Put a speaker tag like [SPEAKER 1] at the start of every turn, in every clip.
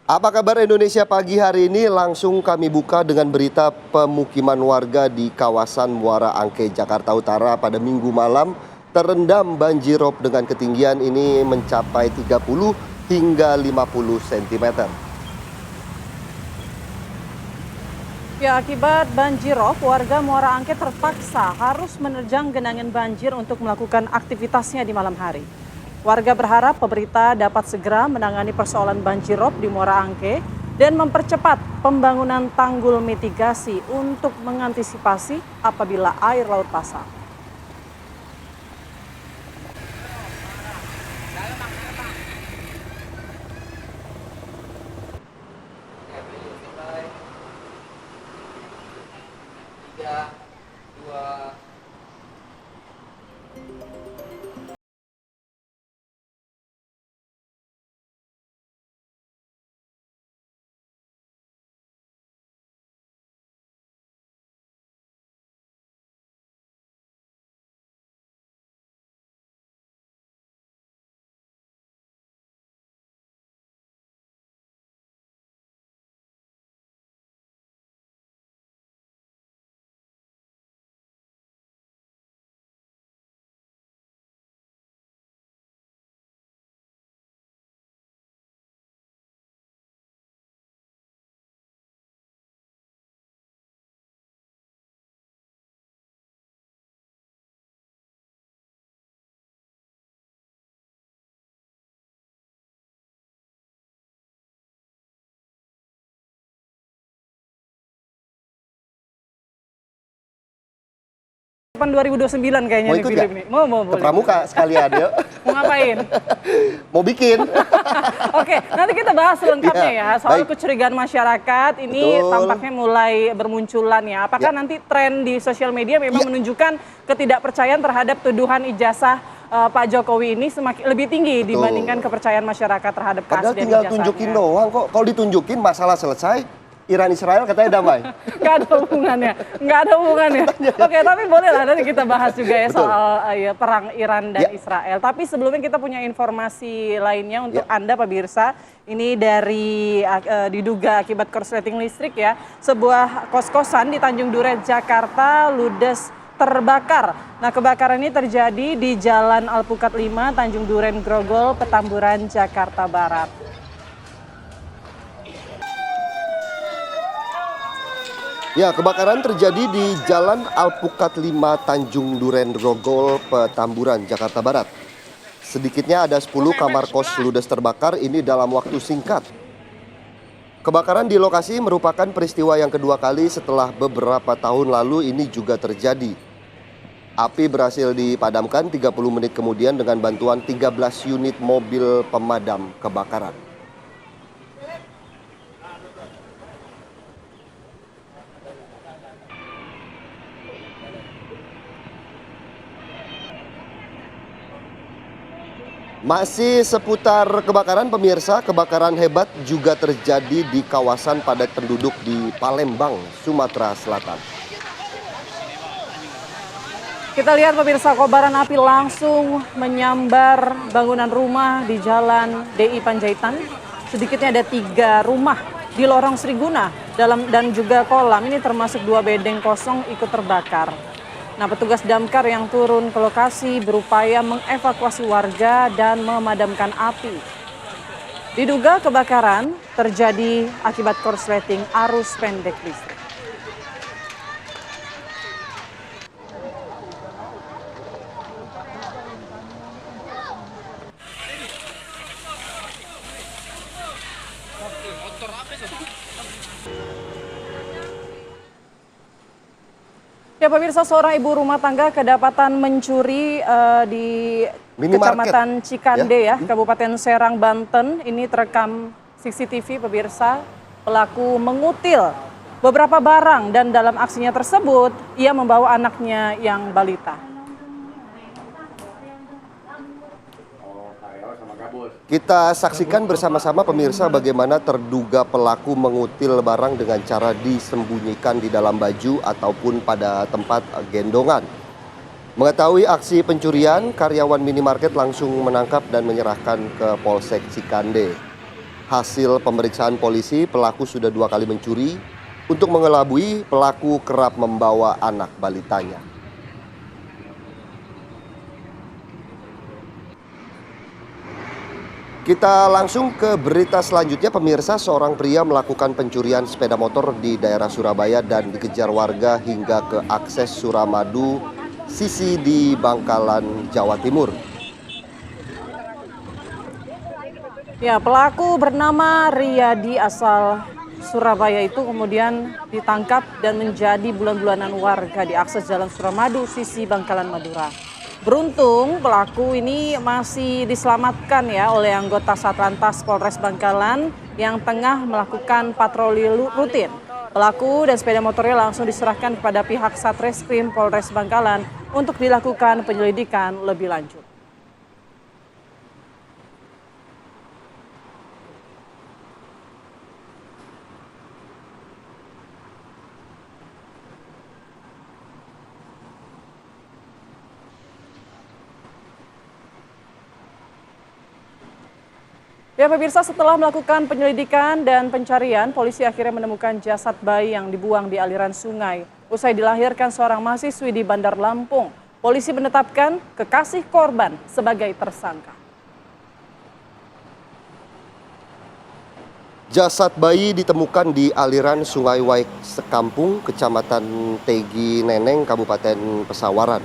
[SPEAKER 1] Apa kabar Indonesia pagi hari ini? Langsung kami buka dengan berita pemukiman warga di kawasan Muara Angke, Jakarta Utara pada Minggu malam terendam banjirop dengan ketinggian ini mencapai 30 hingga 50 cm.
[SPEAKER 2] Ya, akibat banjirop, warga Muara Angke terpaksa harus menerjang genangan banjir untuk melakukan aktivitasnya di malam hari. Warga berharap pemerintah dapat segera menangani persoalan banjirop di Muara Angke dan mempercepat pembangunan tanggul mitigasi untuk mengantisipasi apabila air laut pasang. Tahun 2029 kayaknya
[SPEAKER 1] Mau
[SPEAKER 2] nih
[SPEAKER 1] ikut
[SPEAKER 2] film
[SPEAKER 1] nggak?
[SPEAKER 2] nih. Mau
[SPEAKER 1] Ke
[SPEAKER 2] boleh.
[SPEAKER 1] Pramuka sekalian yuk.
[SPEAKER 2] Mau ngapain?
[SPEAKER 1] Mau bikin.
[SPEAKER 2] Oke, nanti kita bahas selengkapnya
[SPEAKER 1] Ya,
[SPEAKER 2] ya soal
[SPEAKER 1] baik.
[SPEAKER 2] kecurigaan masyarakat. Ini
[SPEAKER 1] Betul.
[SPEAKER 2] tampaknya mulai bermunculan ya. Apakah
[SPEAKER 1] Ya.
[SPEAKER 2] nanti tren di sosial media memang
[SPEAKER 1] Ya.
[SPEAKER 2] menunjukkan ketidakpercayaan terhadap tuduhan ijazah Pak Jokowi ini semakin lebih tinggi
[SPEAKER 1] Betul.
[SPEAKER 2] dibandingkan kepercayaan masyarakat terhadap
[SPEAKER 1] Padahal
[SPEAKER 2] keaslian
[SPEAKER 1] tinggal
[SPEAKER 2] ijazahnya.
[SPEAKER 1] tunjukin doang kok. Kalau ditunjukin masalah selesai. Iran Israel katanya damai.
[SPEAKER 2] Nggak ada hubungannya, nggak ada hubungannya. Oke, tapi boleh lah nanti kita bahas juga ya
[SPEAKER 1] Betul.
[SPEAKER 2] soal ya, perang Iran dan
[SPEAKER 1] Ya.
[SPEAKER 2] Israel. Tapi sebelumnya kita punya informasi lainnya untuk
[SPEAKER 1] Ya.
[SPEAKER 2] Anda pemirsa. Ini dari diduga akibat korsleting listrik ya. Sebuah kos-kosan di Tanjung Duren, Jakarta ludes terbakar. Nah, kebakaran ini terjadi di Jalan Alpukat 5, Tanjung Duren, Grogol, Petamburan, Jakarta Barat.
[SPEAKER 1] Ya, kebakaran terjadi di Jalan Alpukat 5 Tanjung Duren Grogol, Petamburan, Jakarta Barat. Sedikitnya ada 10 kamar kos ludes terbakar ini dalam waktu singkat. Kebakaran di lokasi merupakan peristiwa yang kedua kali setelah beberapa tahun lalu ini juga terjadi. Api berhasil dipadamkan 30 menit kemudian dengan bantuan 13 unit mobil pemadam kebakaran. Masih seputar kebakaran pemirsa, kebakaran hebat juga terjadi di kawasan padat penduduk di Palembang, Sumatera Selatan.
[SPEAKER 2] Kita lihat pemirsa, kobaran api langsung menyambar bangunan rumah di Jalan DI Panjaitan. Sedikitnya ada 3 rumah di lorong Sriguna dan juga kolam ini termasuk 2 bedeng kosong ikut terbakar. Nah, petugas damkar yang turun ke lokasi berupaya mengevakuasi warga dan memadamkan api. Diduga kebakaran terjadi akibat korsleting arus pendek listrik. Ya pemirsa, seorang ibu rumah tangga kedapatan mencuri di
[SPEAKER 1] Minimarket,
[SPEAKER 2] Kecamatan Cikande ya,
[SPEAKER 1] ya.
[SPEAKER 2] Kabupaten Serang, Banten. Ini terekam CCTV pemirsa, pelaku mengutil beberapa barang dan dalam aksinya tersebut ia membawa anaknya yang balita.
[SPEAKER 1] Kita saksikan bersama-sama pemirsa bagaimana terduga pelaku mengutil barang dengan cara disembunyikan di dalam baju ataupun pada tempat gendongan. Mengetahui aksi pencurian, karyawan minimarket langsung menangkap dan menyerahkan ke Polsek Cikande. Hasil pemeriksaan polisi, pelaku sudah 2 kali mencuri. Untuk mengelabui, pelaku kerap membawa anak balitanya. Kita langsung ke berita selanjutnya, pemirsa. Seorang pria melakukan pencurian sepeda motor di daerah Surabaya dan dikejar warga hingga ke akses Suramadu, sisi di Bangkalan, Jawa Timur.
[SPEAKER 2] Ya, pelaku bernama Riyadi asal Surabaya itu kemudian ditangkap dan menjadi bulan-bulanan warga di akses Jalan Suramadu, sisi Bangkalan, Madura. Beruntung pelaku ini masih diselamatkan ya oleh anggota Satlantas Polres Bangkalan yang tengah melakukan patroli rutin. Pelaku dan sepeda motornya langsung diserahkan kepada pihak Satreskrim Polres Bangkalan untuk dilakukan penyelidikan lebih lanjut. Ya pemirsa, setelah melakukan penyelidikan dan pencarian, polisi akhirnya menemukan jasad bayi yang dibuang di aliran sungai. Usai dilahirkan seorang mahasiswi di Bandar Lampung, polisi menetapkan kekasih korban sebagai tersangka.
[SPEAKER 1] Jasad bayi ditemukan di aliran Sungai Waik Sekampung, Kecamatan Tegi Neneng, Kabupaten Pesawaran.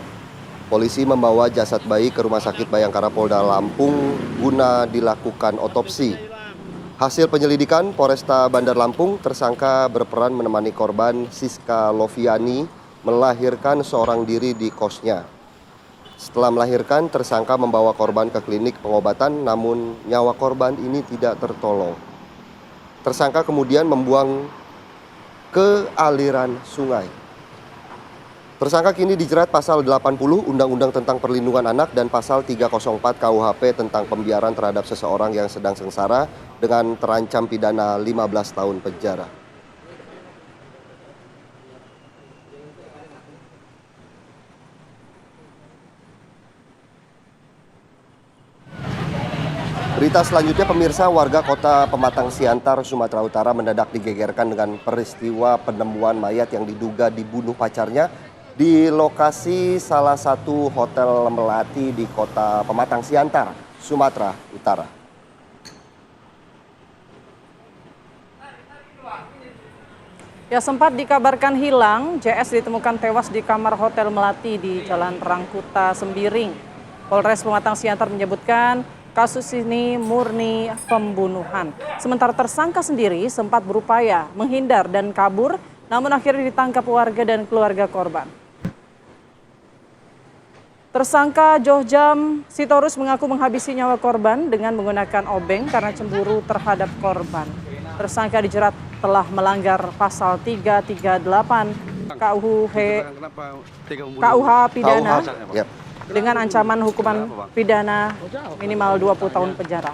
[SPEAKER 1] Polisi membawa jasad bayi ke Rumah Sakit Bayangkara Polda Lampung guna dilakukan otopsi. Hasil penyelidikan Polresta Bandar Lampung, tersangka berperan menemani korban Siska Loviani melahirkan seorang diri di kosnya. Setelah melahirkan, tersangka membawa korban ke klinik pengobatan, namun nyawa korban ini tidak tertolong. Tersangka kemudian membuang ke aliran sungai. Tersangka kini dijerat pasal 80 Undang-Undang tentang Perlindungan Anak dan pasal 304 KUHP tentang pembiaran terhadap seseorang yang sedang sengsara dengan terancam pidana 15 tahun penjara. Berita selanjutnya, pemirsa, warga kota Pematang Siantar, Sumatera Utara mendadak digegerkan dengan peristiwa penemuan mayat yang diduga dibunuh pacarnya di lokasi salah satu hotel melati di kota Pematang Siantar, Sumatera Utara.
[SPEAKER 2] Ya, sempat dikabarkan hilang, JS ditemukan tewas di kamar hotel melati di Jalan Rangkuta, Sembiring. Polres Pematang Siantar menyebutkan kasus ini murni pembunuhan. Sementara tersangka sendiri sempat berupaya menghindar dan kabur, namun akhirnya ditangkap warga dan keluarga korban. Tersangka Johjam Sitorus mengaku menghabisi nyawa korban dengan menggunakan obeng karena cemburu terhadap korban. Tersangka dijerat telah melanggar pasal 338 KUH pidana dengan ancaman hukuman pidana minimal 20 tahun penjara.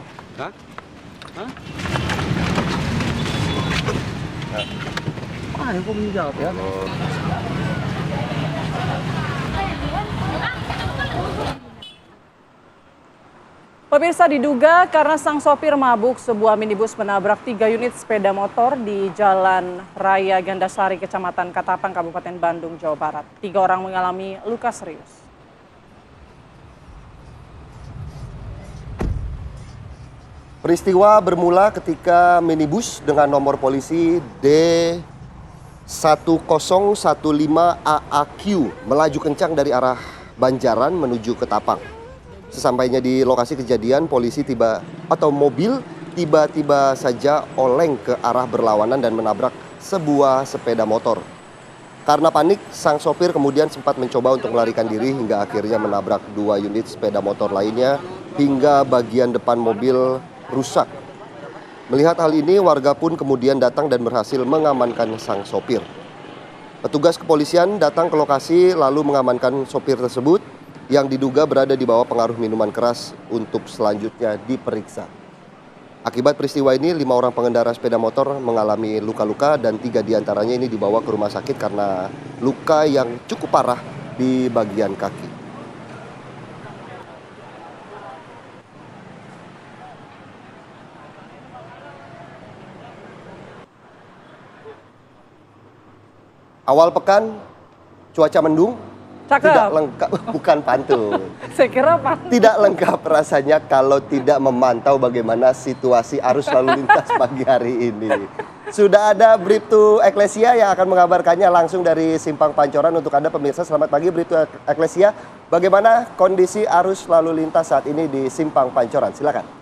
[SPEAKER 2] Pemirsa, diduga karena sang sopir mabuk, sebuah minibus menabrak 3 unit sepeda motor di Jalan Raya Gandasari, Kecamatan Katapang, Kabupaten Bandung, Jawa Barat. 3 orang mengalami luka serius.
[SPEAKER 1] Peristiwa bermula ketika minibus dengan nomor polisi D1015AAQ melaju kencang dari arah Banjaran menuju ke Tapang. Sesampainya di lokasi kejadian, mobil tiba-tiba saja oleng ke arah berlawanan dan menabrak sebuah sepeda motor. Karena panik, sang sopir kemudian sempat mencoba untuk melarikan diri hingga akhirnya menabrak 2 unit sepeda motor lainnya hingga bagian depan mobil rusak. Melihat hal ini, warga pun kemudian datang dan berhasil mengamankan sang sopir. Petugas kepolisian datang ke lokasi lalu mengamankan sopir tersebut yang diduga berada di bawah pengaruh minuman keras untuk selanjutnya diperiksa. Akibat peristiwa ini, 5 orang pengendara sepeda motor mengalami luka-luka dan 3 diantaranya ini dibawa ke rumah sakit karena luka yang cukup parah di bagian kaki. Awal pekan, cuaca mendung, tidak
[SPEAKER 2] Cakep.
[SPEAKER 1] lengkap, bukan pantun.
[SPEAKER 2] Saya kira apa?
[SPEAKER 1] Tidak lengkap rasanya kalau tidak memantau bagaimana situasi arus lalu lintas pagi hari ini. Sudah ada Bribtu Eklesia yang akan mengabarkannya langsung dari Simpang Pancoran untuk Anda pemirsa. Selamat pagi Bribtu Eklesia. Bagaimana kondisi arus lalu lintas saat ini di Simpang Pancoran? Silakan.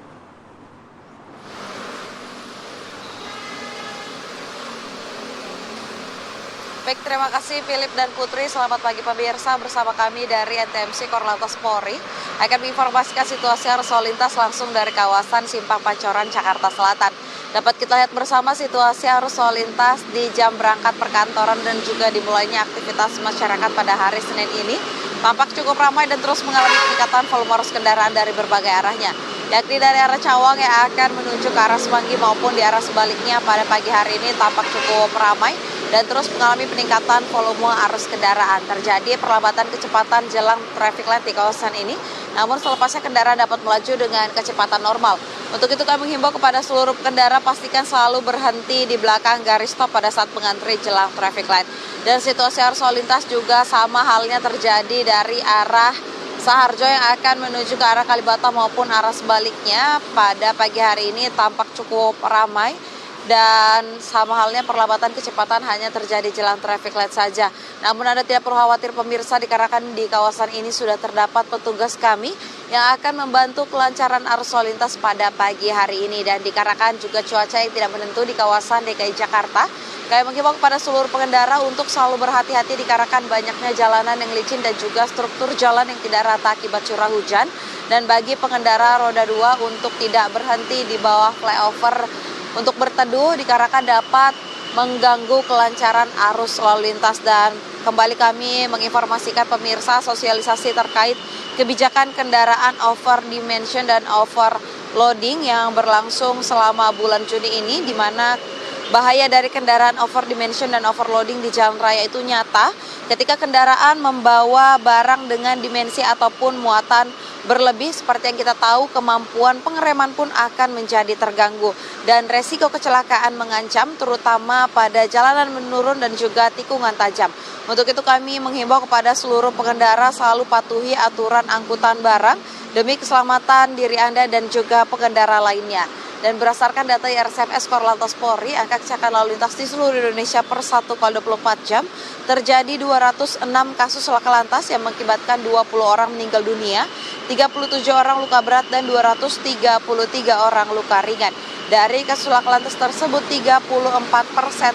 [SPEAKER 3] Baik, terima kasih Philip dan Putri. Selamat pagi pemirsa, bersama kami dari NTMC Korlantas Polri akan menginformasikan situasi arus lalu lintas langsung dari kawasan Simpang Pancoran, Jakarta Selatan. Dapat kita lihat bersama situasi arus lalu lintas di jam berangkat perkantoran dan juga dimulainya aktivitas masyarakat pada hari Senin ini tampak cukup ramai dan terus mengalami peningkatan volume arus kendaraan dari berbagai arahnya, yakni dari arah Cawang yang akan menuju ke arah Semanggi maupun di arah sebaliknya pada pagi hari ini tampak cukup ramai dan terus mengalami peningkatan volume arus kendaraan. Terjadi perlambatan kecepatan jelang traffic light di kawasan ini, namun selepasnya kendaraan dapat melaju dengan kecepatan normal. Untuk itu kami menghimbau kepada seluruh pengendara pastikan selalu berhenti di belakang garis stop pada saat mengantri jelang traffic light. Dan situasi arus lalu lintas juga sama halnya terjadi dari arah Saharjo yang akan menuju ke arah Kalibata maupun arah sebaliknya pada pagi hari ini tampak cukup ramai. Dan sama halnya perlambatan kecepatan hanya terjadi jelang traffic light saja. Namun Anda tidak perlu khawatir pemirsa, dikarenakan di kawasan ini sudah terdapat petugas kami yang akan membantu kelancaran arus lalu lintas pada pagi hari ini. Dan dikarenakan juga cuaca yang tidak menentu di kawasan DKI Jakarta, kami menghimbau kepada seluruh pengendara untuk selalu berhati-hati dikarenakan banyaknya jalanan yang licin dan juga struktur jalan yang tidak rata akibat curah hujan. Dan bagi pengendara roda 2 untuk tidak berhenti di bawah flyover untuk berteduh dikarenakan dapat mengganggu kelancaran arus lalu lintas. Dan kembali kami menginformasikan pemirsa sosialisasi terkait kebijakan kendaraan over dimension dan overloading yang berlangsung selama bulan Juni ini, di mana bahaya dari kendaraan over dimension dan overloading di jalan raya itu nyata ketika kendaraan membawa barang dengan dimensi ataupun muatan berlebih. Seperti yang kita tahu, kemampuan pengereman pun akan menjadi terganggu dan resiko kecelakaan mengancam, terutama pada jalanan menurun dan juga tikungan tajam. Untuk itu kami menghimbau kepada seluruh pengendara selalu patuhi aturan angkutan barang demi keselamatan diri Anda dan juga pengendara lainnya. Dan berdasarkan data RSMS Korlantas Polri, angka kecelakaan lalu lintas di seluruh Indonesia per 1x24 jam terjadi 206 kasus laka lantas yang mengakibatkan 20 orang meninggal dunia, 37 orang luka berat dan 233 orang luka ringan. Dari kasus laka lantas tersebut 34%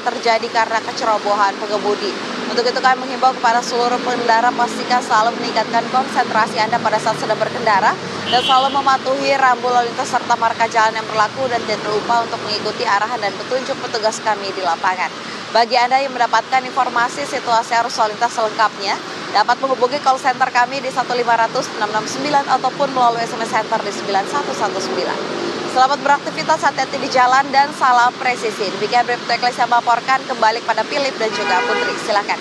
[SPEAKER 3] terjadi karena kecerobohan pengemudi. Untuk itu kami menghimbau kepada seluruh pengendara pastikan selalu meningkatkan konsentrasi Anda pada saat sedang berkendara dan selalu mematuhi rambu lalu lintas serta marka jalan yang berlaku dan jangan lupa untuk mengikuti arahan dan petunjuk petugas kami di lapangan. Bagi Anda yang mendapatkan informasi situasi arus lalu lintas selengkapnya, dapat menghubungi call center kami di 1500 669 ataupun melalui SMS center di 9119. Selamat beraktivitas, hati-hati di jalan dan salam presisi. Demikian Bribtu Eklesia melaporkan, kembali pada Philip dan juga Putri. Silakan.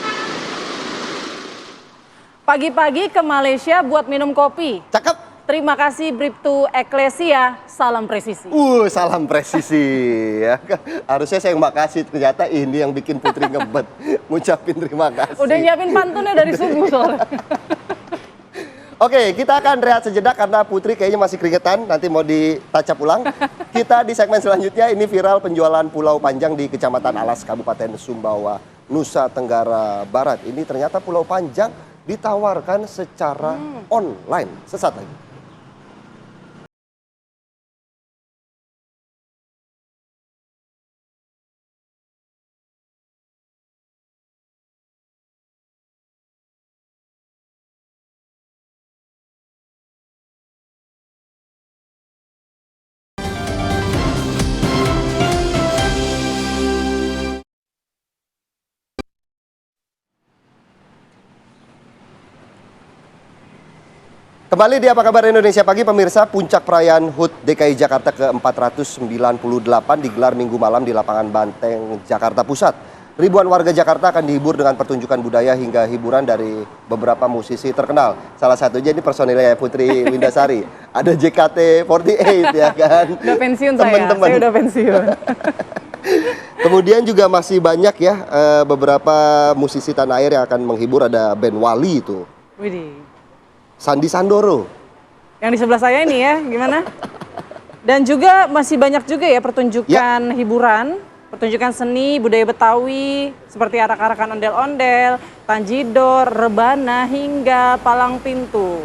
[SPEAKER 2] Pagi-pagi ke Malaysia buat minum kopi.
[SPEAKER 1] Cakep.
[SPEAKER 2] Terima kasih Bribtu Eklesia, salam presisi.
[SPEAKER 1] Salam presisi ya. Harusnya saya yang makasih, ternyata ini yang bikin Putri ngebet. Ngucapin terima kasih.
[SPEAKER 2] Udah nyiapin pantunnya dari subuh soalnya.
[SPEAKER 1] Oke, kita akan rehat sejenak karena Putri kayaknya masih keringetan, nanti mau ditacap ulang. Kita di segmen selanjutnya, ini viral penjualan pulau panjang di Kecamatan Alas, Kabupaten Sumbawa, Nusa Tenggara Barat. Ini ternyata pulau panjang ditawarkan secara online. Sesaat lagi. Kembali di Apa Kabar Indonesia Pagi, pemirsa. Puncak perayaan HUT DKI Jakarta ke-498 digelar Minggu malam di lapangan Banteng, Jakarta Pusat. Ribuan warga Jakarta akan dihibur dengan pertunjukan budaya hingga hiburan dari beberapa musisi terkenal. Salah satunya ini personilnya Putri Windasari. Ada JKT48 ya kan.
[SPEAKER 2] Udah pensiun
[SPEAKER 1] Temen-temen.
[SPEAKER 2] saya udah pensiun.
[SPEAKER 1] Kemudian juga masih banyak ya beberapa musisi tanah air yang akan menghibur, ada band Wali itu,
[SPEAKER 2] Widih.
[SPEAKER 1] Sandi Sandoro.
[SPEAKER 2] Yang di sebelah saya ini ya, gimana? Dan juga masih banyak juga ya pertunjukan hiburan, pertunjukan seni budaya Betawi seperti arak-arakan ondel-ondel, tanjidor, rebana hingga palang pintu.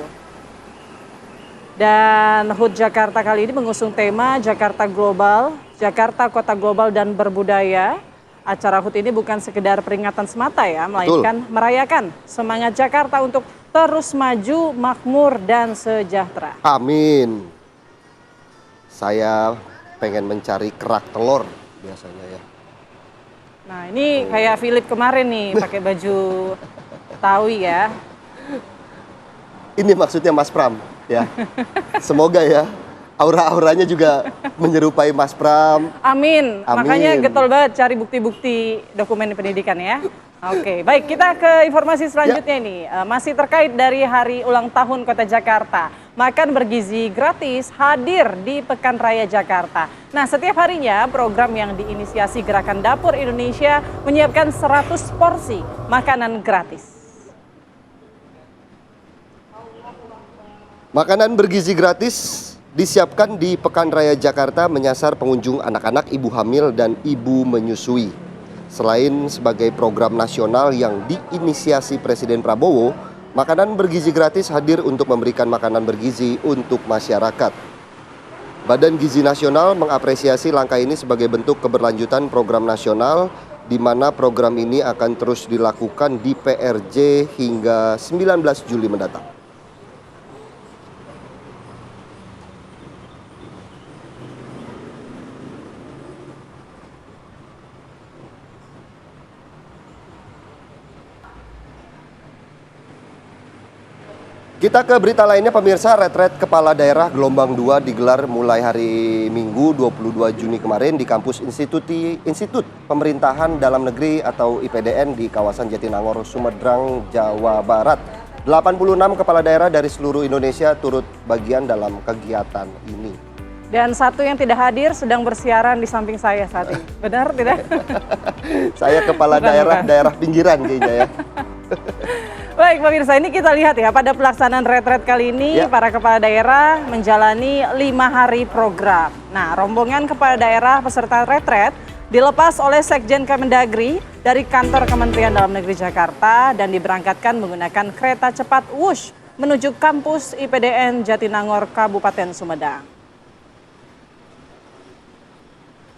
[SPEAKER 2] Dan HUT Jakarta kali ini mengusung tema Jakarta Global, Jakarta Kota Global dan Berbudaya. Acara HUT ini bukan sekedar peringatan semata ya, melainkan merayakan semangat Jakarta untuk terus maju, makmur, dan sejahtera.
[SPEAKER 1] Amin. Saya pengen mencari kerak telur biasanya ya.
[SPEAKER 2] Nah ini kayak Philip kemarin nih pakai baju Betawi ya.
[SPEAKER 1] Ini maksudnya Mas Pram ya. Semoga ya aura-auranya juga menyerupai Mas Pram.
[SPEAKER 2] Amin.
[SPEAKER 1] Amin.
[SPEAKER 2] Makanya getol banget cari bukti-bukti dokumen pendidikan ya. Oke, baik kita ke informasi selanjutnya nih. Masih terkait dari hari ulang tahun Kota Jakarta. Makan bergizi gratis hadir di Pekan Raya Jakarta. Nah, setiap harinya program yang diinisiasi Gerakan Dapur Indonesia menyiapkan 100 porsi makanan gratis.
[SPEAKER 1] Makanan bergizi gratis disiapkan di Pekan Raya Jakarta menyasar pengunjung anak-anak, ibu hamil, dan ibu menyusui. Selain sebagai program nasional yang diinisiasi Presiden Prabowo, makanan bergizi gratis hadir untuk memberikan makanan bergizi untuk masyarakat. Badan Gizi Nasional mengapresiasi langkah ini sebagai bentuk keberlanjutan program nasional, di mana program ini akan terus dilakukan di PRJ hingga 19 Juli mendatang. Kita ke berita lainnya pemirsa, retret kepala daerah gelombang 2 digelar mulai hari Minggu 22 Juni kemarin di kampus Institut Pemerintahan Dalam Negeri atau IPDN di kawasan Jatinangor, Sumedang, Jawa Barat. 86 kepala daerah dari seluruh Indonesia turut bagian dalam kegiatan ini.
[SPEAKER 2] Dan satu yang tidak hadir sedang bersiaran di samping saya saat ini. Benar tidak?
[SPEAKER 1] Saya kepala daerah pinggiran kayaknya ya.
[SPEAKER 2] Baik pemirsa, ini kita lihat ya pada pelaksanaan retret kali ini para kepala daerah menjalani 5 hari program. Nah, rombongan kepala daerah peserta retret dilepas oleh Sekjen Kemendagri dari kantor Kementerian Dalam Negeri Jakarta dan diberangkatkan menggunakan kereta cepat Wush menuju kampus IPDN Jatinangor, Kabupaten Sumedang.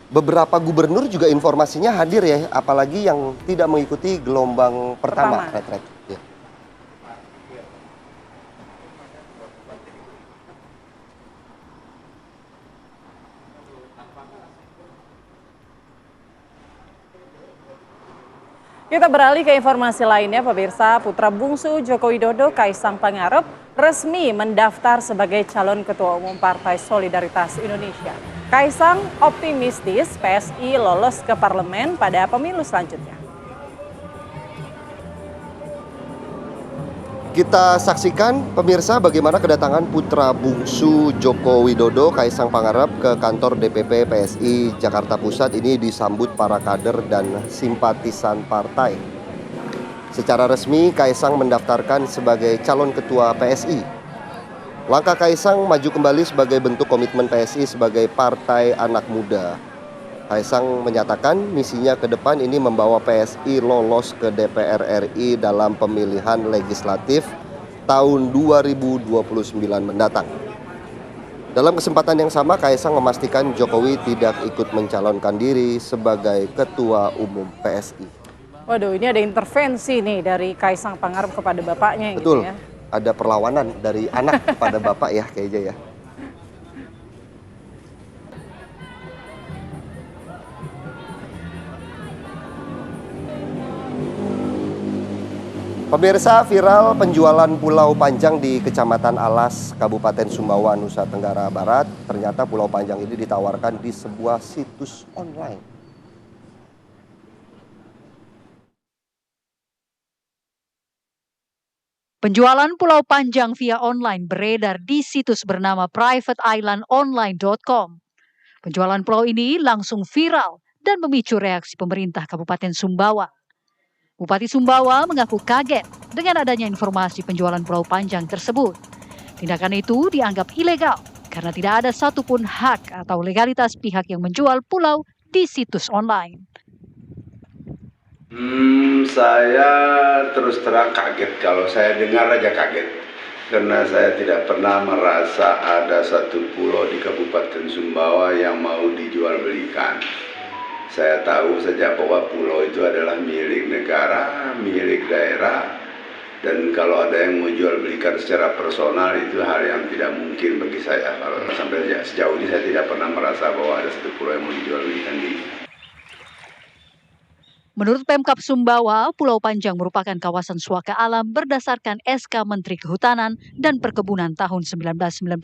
[SPEAKER 1] Beberapa gubernur juga informasinya hadir ya, apalagi yang tidak mengikuti gelombang pertama retret. Ya.
[SPEAKER 2] Kita beralih ke informasi lainnya, pemirsa. Putra bungsu Joko Widodo, Kaisang Pangarep, resmi mendaftar sebagai calon Ketua Umum Partai Solidaritas Indonesia. Kaisang optimistis PSI lolos ke parlemen pada pemilu selanjutnya.
[SPEAKER 1] Kita saksikan pemirsa bagaimana kedatangan putra bungsu Joko Widodo, Kaisang Pangarep ke kantor DPP PSI Jakarta Pusat ini disambut para kader dan simpatisan partai. Secara resmi Kaisang mendaftarkan sebagai calon ketua PSI. Langkah Kaisang maju kembali sebagai bentuk komitmen PSI sebagai partai anak muda. Kaisang menyatakan misinya ke depan ini membawa PSI lolos ke DPR RI dalam pemilihan legislatif tahun 2029 mendatang. Dalam kesempatan yang sama, Kaisang memastikan Jokowi tidak ikut mencalonkan diri sebagai Ketua Umum PSI.
[SPEAKER 2] Waduh, ini ada intervensi nih dari Kaisang Pangarep kepada bapaknya.
[SPEAKER 1] Betul,
[SPEAKER 2] gitu ya.
[SPEAKER 1] ada perlawanan dari anak kepada bapak ya kayaknya ya. Pemirsa, viral penjualan pulau panjang di Kecamatan Alas, Kabupaten Sumbawa, Nusa Tenggara Barat. Ternyata pulau panjang ini ditawarkan di sebuah situs online.
[SPEAKER 4] Penjualan pulau panjang via online beredar di situs bernama privateislandonline.com. Penjualan pulau ini langsung viral dan memicu reaksi pemerintah Kabupaten Sumbawa. Bupati Sumbawa mengaku kaget dengan adanya informasi penjualan Pulau Panjang tersebut. Tindakan itu dianggap ilegal karena tidak ada satupun hak atau legalitas pihak yang menjual pulau di situs online.
[SPEAKER 5] Saya terus terang kaget, kalau saya dengar aja kaget. Karena saya tidak pernah merasa ada satu pulau di Kabupaten Sumbawa yang mau dijual belikan. Saya tahu saja bahwa pulau itu adalah milik negara, milik daerah. Dan kalau ada yang mau jual belikan secara personal itu hal yang tidak mungkin bagi saya. Kalau sampai sejauh ini saya tidak pernah merasa bahwa ada satu pulau yang mau dijual belikan di.
[SPEAKER 4] Menurut Pemkab Sumbawa, Pulau Panjang merupakan kawasan suaka alam berdasarkan SK Menteri Kehutanan dan Perkebunan tahun 1999.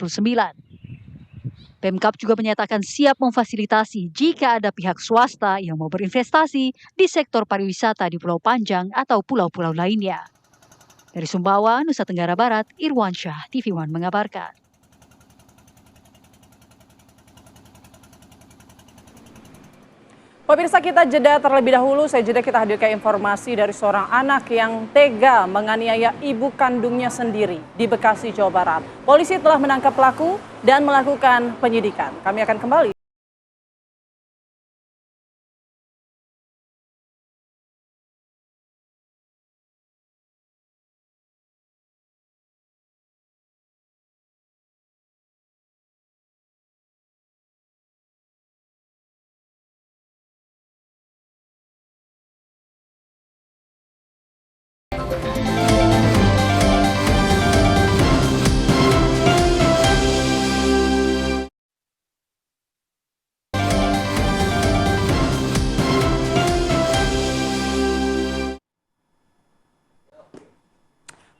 [SPEAKER 4] Pemkab juga menyatakan siap memfasilitasi jika ada pihak swasta yang mau berinvestasi di sektor pariwisata di Pulau Panjang atau pulau-pulau lainnya. Dari Sumbawa, Nusa Tenggara Barat, Irwansyah, TV One mengabarkan.
[SPEAKER 2] Pemirsa, kita jeda terlebih dahulu. Kita hadirkan informasi dari seorang anak yang tega menganiaya ibu kandungnya sendiri di Bekasi, Jawa Barat. Polisi telah menangkap pelaku dan melakukan penyidikan. Kami akan kembali.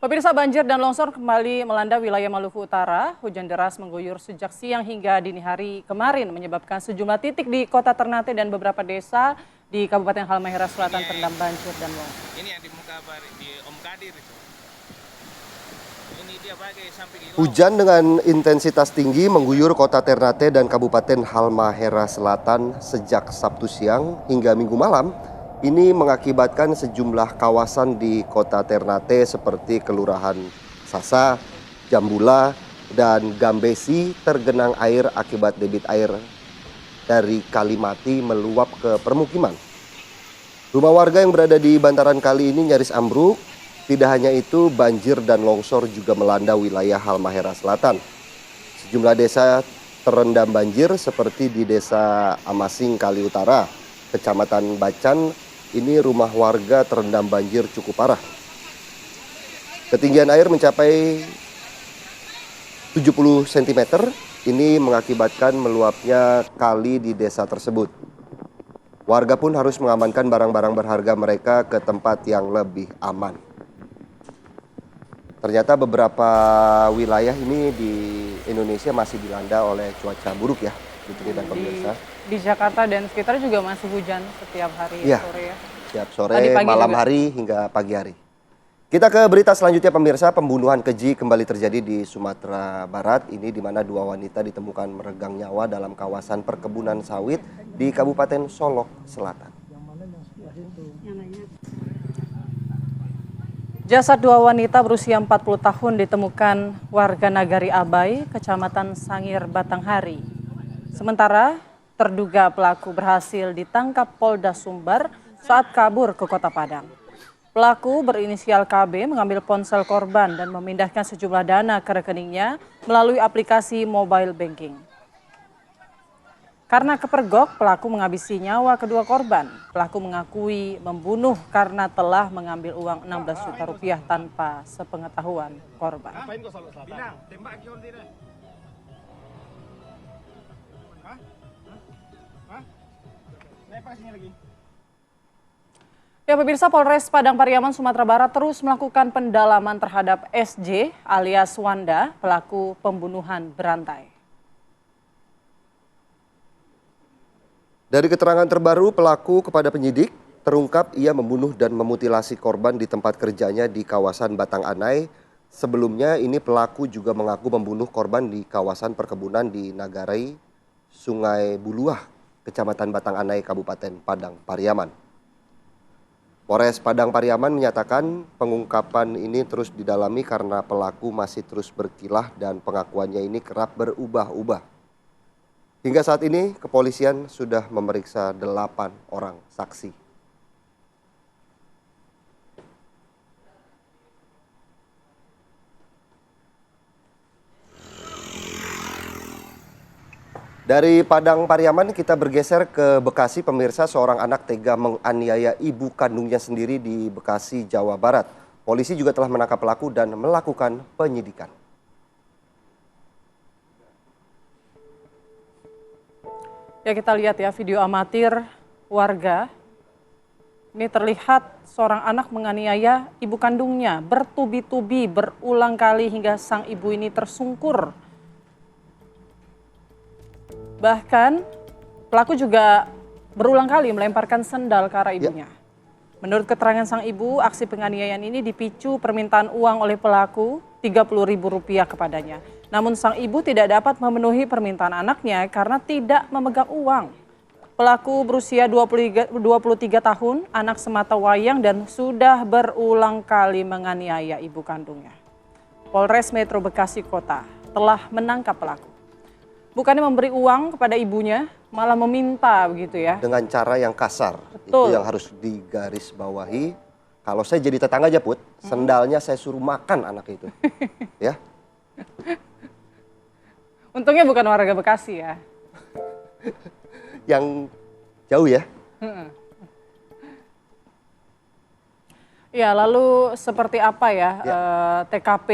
[SPEAKER 2] Pemirsa, banjir dan longsor kembali melanda wilayah Maluku Utara. Hujan deras mengguyur sejak siang hingga dini hari kemarin menyebabkan sejumlah titik di Kota Ternate dan beberapa desa di Kabupaten Halmahera Selatan terendam banjir dan longsor.
[SPEAKER 6] Ini yang di muka di Om Kadir itu. Ini dia pakai samping itu.
[SPEAKER 1] Hujan dengan intensitas tinggi mengguyur Kota Ternate dan Kabupaten Halmahera Selatan sejak Sabtu siang hingga Minggu malam. Ini mengakibatkan sejumlah kawasan di Kota Ternate seperti Kelurahan Sasa, Jambula, dan Gambesi tergenang air akibat debit air dari Kalimati meluap ke permukiman. Rumah warga yang berada di bantaran kali ini nyaris ambruk. Tidak hanya itu, banjir dan longsor juga melanda wilayah Halmahera Selatan. Sejumlah desa terendam banjir seperti di Desa Amasing Kali Utara, Kecamatan Bacan. Ini rumah warga terendam banjir cukup parah. Ketinggian air mencapai 70 cm. Ini mengakibatkan meluapnya kali di desa tersebut. Warga pun harus mengamankan barang-barang berharga mereka ke tempat yang lebih aman. Ternyata beberapa wilayah ini di Indonesia masih dilanda oleh cuaca buruk ya, Putri dan pemirsa.
[SPEAKER 2] Di Jakarta dan sekitar juga masih hujan setiap hari sore ya.
[SPEAKER 1] Setiap sore, malam hari hingga pagi hari. Kita ke berita selanjutnya pemirsa. Pembunuhan keji kembali terjadi di Sumatera Barat. Ini di mana dua wanita ditemukan meregang nyawa dalam kawasan perkebunan sawit di Kabupaten Solok Selatan.
[SPEAKER 2] Jasad dua wanita berusia 40 tahun ditemukan warga Nagari Abai, Kecamatan Sangir, Batanghari. Sementara terduga pelaku berhasil ditangkap Polda Sumbar saat kabur ke Kota Padang. Pelaku berinisial KB mengambil ponsel korban dan memindahkan sejumlah dana ke rekeningnya melalui aplikasi mobile banking. Karena kepergok, pelaku menghabisi nyawa kedua korban. Pelaku mengakui membunuh karena telah mengambil uang 16 juta rupiah tanpa sepengetahuan korban. Ya pemirsa, Polres Padang Pariaman, Sumatera Barat terus melakukan pendalaman terhadap SJ alias Wanda, pelaku pembunuhan berantai.
[SPEAKER 1] Dari keterangan terbaru pelaku kepada penyidik, terungkap ia membunuh dan memutilasi korban di tempat kerjanya di kawasan Batang Anai. Sebelumnya ini pelaku juga mengaku membunuh korban di kawasan perkebunan di Nagarai, Sungai Buluah, Kecamatan Batang Anai, Kabupaten Padang Pariaman. Polres Padang Pariaman menyatakan pengungkapan ini terus didalami karena pelaku masih terus berkilah dan pengakuannya ini kerap berubah-ubah. Hingga saat ini kepolisian sudah memeriksa 8 orang saksi. Dari Padang Pariaman kita bergeser ke Bekasi. Pemirsa, seorang anak tega menganiaya ibu kandungnya sendiri di Bekasi, Jawa Barat. Polisi juga telah menangkap pelaku dan melakukan penyidikan.
[SPEAKER 2] Ya, kita lihat ya video amatir warga. Ini terlihat seorang anak menganiaya ibu kandungnya bertubi-tubi berulang kali hingga sang ibu ini tersungkur. Bahkan pelaku juga berulang kali melemparkan sendal ke arah ibunya. Menurut keterangan sang ibu, aksi penganiayaan ini dipicu permintaan uang oleh pelaku Rp30.000 kepadanya. Namun sang ibu tidak dapat memenuhi permintaan anaknya karena tidak memegang uang. Pelaku berusia 23 tahun, anak sematawayang dan sudah berulang kali menganiaya ibu kandungnya. Polres Metro Bekasi Kota telah menangkap pelaku. Bukannya memberi uang kepada ibunya, malah meminta begitu ya.
[SPEAKER 1] Dengan cara yang kasar.
[SPEAKER 2] Betul.
[SPEAKER 1] Itu yang harus digarisbawahi. Kalau saya jadi tetangga aja, Put, sendalnya saya suruh makan anak itu. Ya.
[SPEAKER 2] Untungnya bukan warga Bekasi ya.
[SPEAKER 1] Yang jauh ya.
[SPEAKER 2] Ya, lalu seperti apa ya, TKP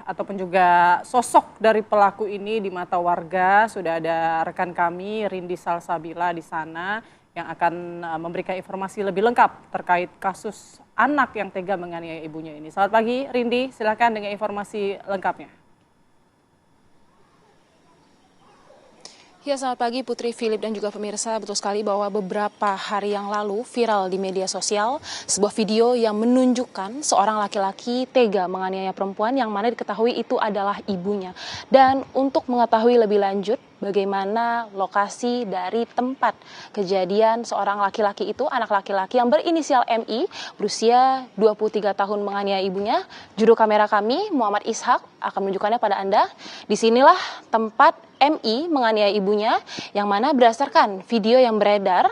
[SPEAKER 2] ataupun juga sosok dari pelaku ini di mata warga? Sudah ada rekan kami, Rindi Salsabila di sana yang akan memberikan informasi lebih lengkap terkait kasus anak yang tega menganiaya ibunya ini. Selamat pagi Rindi, silakan dengan informasi lengkapnya.
[SPEAKER 7] Ya, selamat pagi Putri, Philip dan juga pemirsa. Betul sekali bahwa beberapa hari yang lalu viral di media sosial sebuah video yang menunjukkan seorang laki-laki tega menganiaya perempuan yang mana diketahui itu adalah ibunya. Dan untuk mengetahui lebih lanjut bagaimana lokasi dari tempat kejadian seorang laki-laki itu, anak laki-laki yang berinisial MI berusia 23 tahun menganiaya ibunya, juru kamera kami Muhammad Ishak akan menunjukkannya pada Anda. Disinilah tempat MI menganiaya ibunya, yang mana berdasarkan video yang beredar,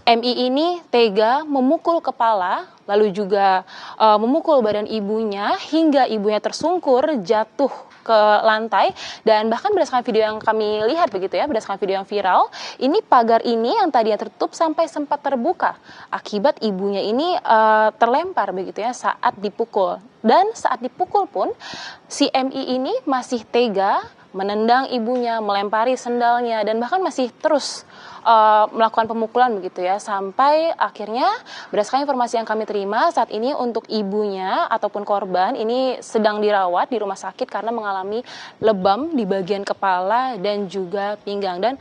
[SPEAKER 7] MI ini tega memukul kepala, lalu juga memukul badan ibunya hingga ibunya tersungkur jatuh ke lantai. Dan bahkan berdasarkan video yang kami lihat begitu ya, berdasarkan video yang viral, ini pagar ini yang tadinya tertutup sampai sempat terbuka akibat ibunya ini terlempar begitu ya saat dipukul. Dan saat dipukul pun si MI ini masih tega menendang ibunya, melempari sendalnya, dan bahkan masih terus melakukan pemukulan begitu ya, sampai akhirnya berdasarkan informasi yang kami terima saat ini untuk ibunya ataupun korban ini sedang dirawat di rumah sakit karena mengalami lebam di bagian kepala dan juga pinggang. Dan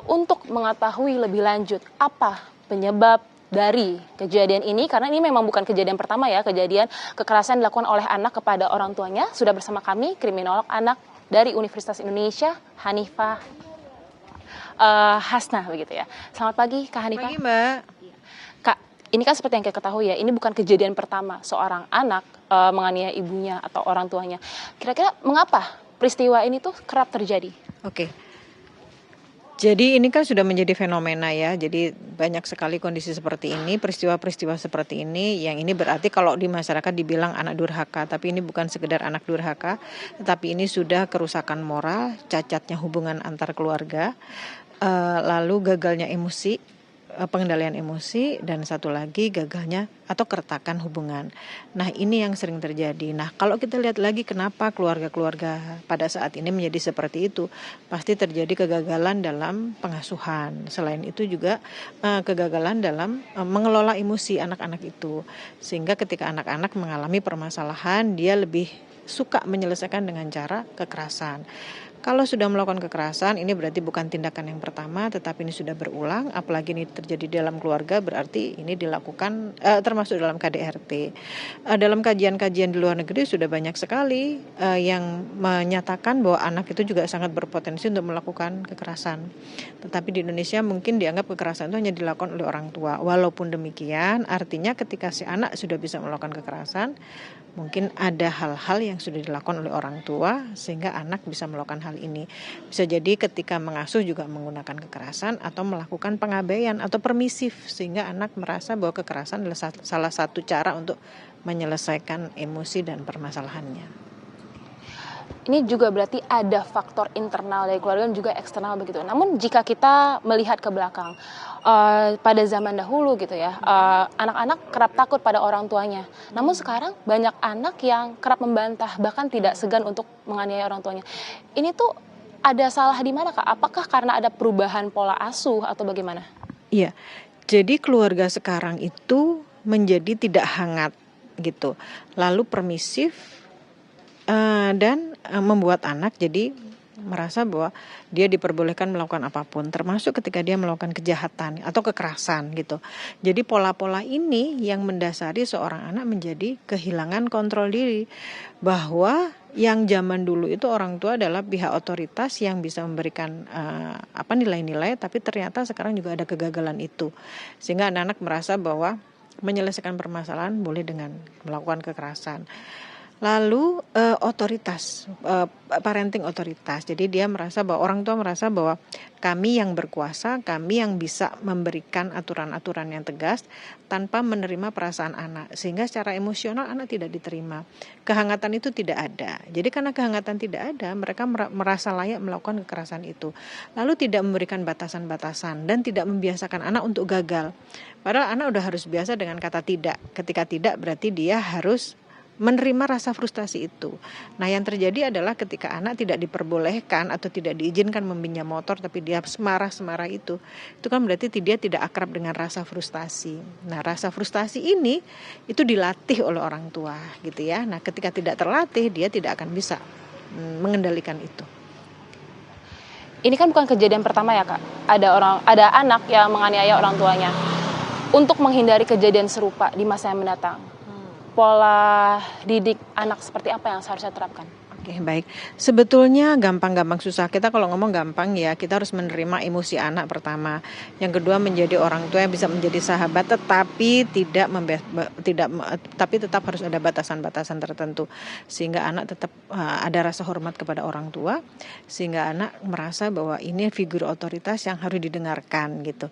[SPEAKER 7] untuk mengetahui lebih lanjut apa penyebab dari kejadian ini, karena ini memang bukan kejadian pertama ya, kejadian kekerasan dilakukan oleh anak kepada orang tuanya, sudah bersama kami kriminolog anak dari Universitas Indonesia, Hanifah Hasnah begitu ya. Selamat pagi Kak Hanifah.
[SPEAKER 8] Pagi Mbak.
[SPEAKER 7] Kak, ini kan seperti yang kita ketahui ya, ini bukan kejadian pertama seorang anak menganiaya ibunya atau orang tuanya. Kira-kira mengapa peristiwa ini tuh kerap terjadi?
[SPEAKER 8] Oke. Jadi ini kan sudah menjadi fenomena ya, jadi banyak sekali kondisi seperti ini, peristiwa-peristiwa seperti ini, yang ini berarti kalau di masyarakat dibilang anak durhaka, tapi ini bukan sekedar anak durhaka, tetapi ini sudah kerusakan moral, cacatnya hubungan antar keluarga, lalu gagalnya emosi, pengendalian emosi, dan satu lagi gagalnya atau keretakan hubungan. Nah, ini yang sering terjadi. Nah, kalau kita lihat lagi kenapa keluarga-keluarga pada saat ini menjadi seperti itu, pasti terjadi kegagalan dalam pengasuhan. Selain itu juga kegagalan dalam mengelola emosi anak-anak itu. Sehingga ketika anak-anak mengalami permasalahan, dia lebih suka menyelesaikan dengan cara kekerasan. Kalau sudah melakukan kekerasan, ini berarti bukan tindakan yang pertama, tetapi ini sudah berulang, apalagi ini terjadi di dalam keluarga, berarti ini dilakukan termasuk dalam KDRT. Dalam kajian-kajian di luar negeri sudah banyak sekali yang menyatakan bahwa anak itu juga sangat berpotensi untuk melakukan kekerasan. Tetapi di Indonesia mungkin dianggap kekerasan itu hanya dilakukan oleh orang tua. Walaupun demikian, artinya ketika si anak sudah bisa melakukan kekerasan, mungkin ada hal-hal yang sudah dilakukan oleh orang tua sehingga anak bisa melakukan hal ini. Bisa jadi ketika mengasuh juga menggunakan kekerasan atau melakukan pengabaian atau permisif sehingga anak merasa bahwa kekerasan adalah salah satu cara untuk menyelesaikan emosi dan permasalahannya.
[SPEAKER 7] Ini juga berarti ada faktor internal dari keluarga dan juga eksternal begitu. Namun jika kita melihat ke belakang, pada zaman dahulu gitu ya, anak-anak kerap takut pada orang tuanya. Namun sekarang banyak anak yang kerap membantah, bahkan tidak segan untuk menganiaya orang tuanya. Ini tuh ada salah di mana, Kak? Apakah karena ada perubahan pola asuh atau bagaimana?
[SPEAKER 8] Iya, jadi keluarga sekarang itu menjadi tidak hangat gitu, lalu permisif dan membuat anak jadi merasa bahwa dia diperbolehkan melakukan apapun, termasuk ketika dia melakukan kejahatan atau kekerasan gitu. Jadi pola-pola ini yang mendasari seorang anak menjadi kehilangan kontrol diri, bahwa yang zaman dulu itu orang tua adalah pihak otoritas yang bisa memberikan nilai-nilai, tapi ternyata sekarang juga ada kegagalan itu, sehingga anak-anak merasa bahwa menyelesaikan permasalahan boleh dengan melakukan kekerasan. Lalu otoritas, parenting otoritas. Jadi dia merasa bahwa orang tua merasa bahwa kami yang berkuasa, kami yang bisa memberikan aturan-aturan yang tegas tanpa menerima perasaan anak. Sehingga secara emosional anak tidak diterima. Kehangatan itu tidak ada. Jadi karena kehangatan tidak ada, mereka merasa layak melakukan kekerasan itu. Lalu tidak memberikan batasan-batasan dan tidak membiasakan anak untuk gagal. Padahal anak udah harus biasa dengan kata tidak. Ketika tidak berarti dia harus menerima rasa frustasi itu. Nah, yang terjadi adalah ketika anak tidak diperbolehkan atau tidak diizinkan meminjam motor, tapi dia semarah-semarah itu kan berarti dia tidak akrab dengan rasa frustasi. Nah, rasa frustasi ini itu dilatih oleh orang tua gitu ya. Nah, ketika tidak terlatih, dia tidak akan bisa mengendalikan itu.
[SPEAKER 7] Ini kan bukan kejadian pertama ya, Kak. Ada anak yang menganiaya orang tuanya. Untuk menghindari kejadian serupa di masa yang mendatang, pola didik anak seperti apa yang seharusnya terapkan?
[SPEAKER 8] Oke, baik. Sebetulnya gampang-gampang susah. Kita kalau ngomong gampang ya, kita harus menerima emosi anak pertama. Yang kedua menjadi orang tua yang bisa menjadi sahabat, tetapi tapi tetap harus ada batasan-batasan tertentu sehingga anak tetap ada rasa hormat kepada orang tua, sehingga anak merasa bahwa ini figur otoritas yang harus didengarkan gitu.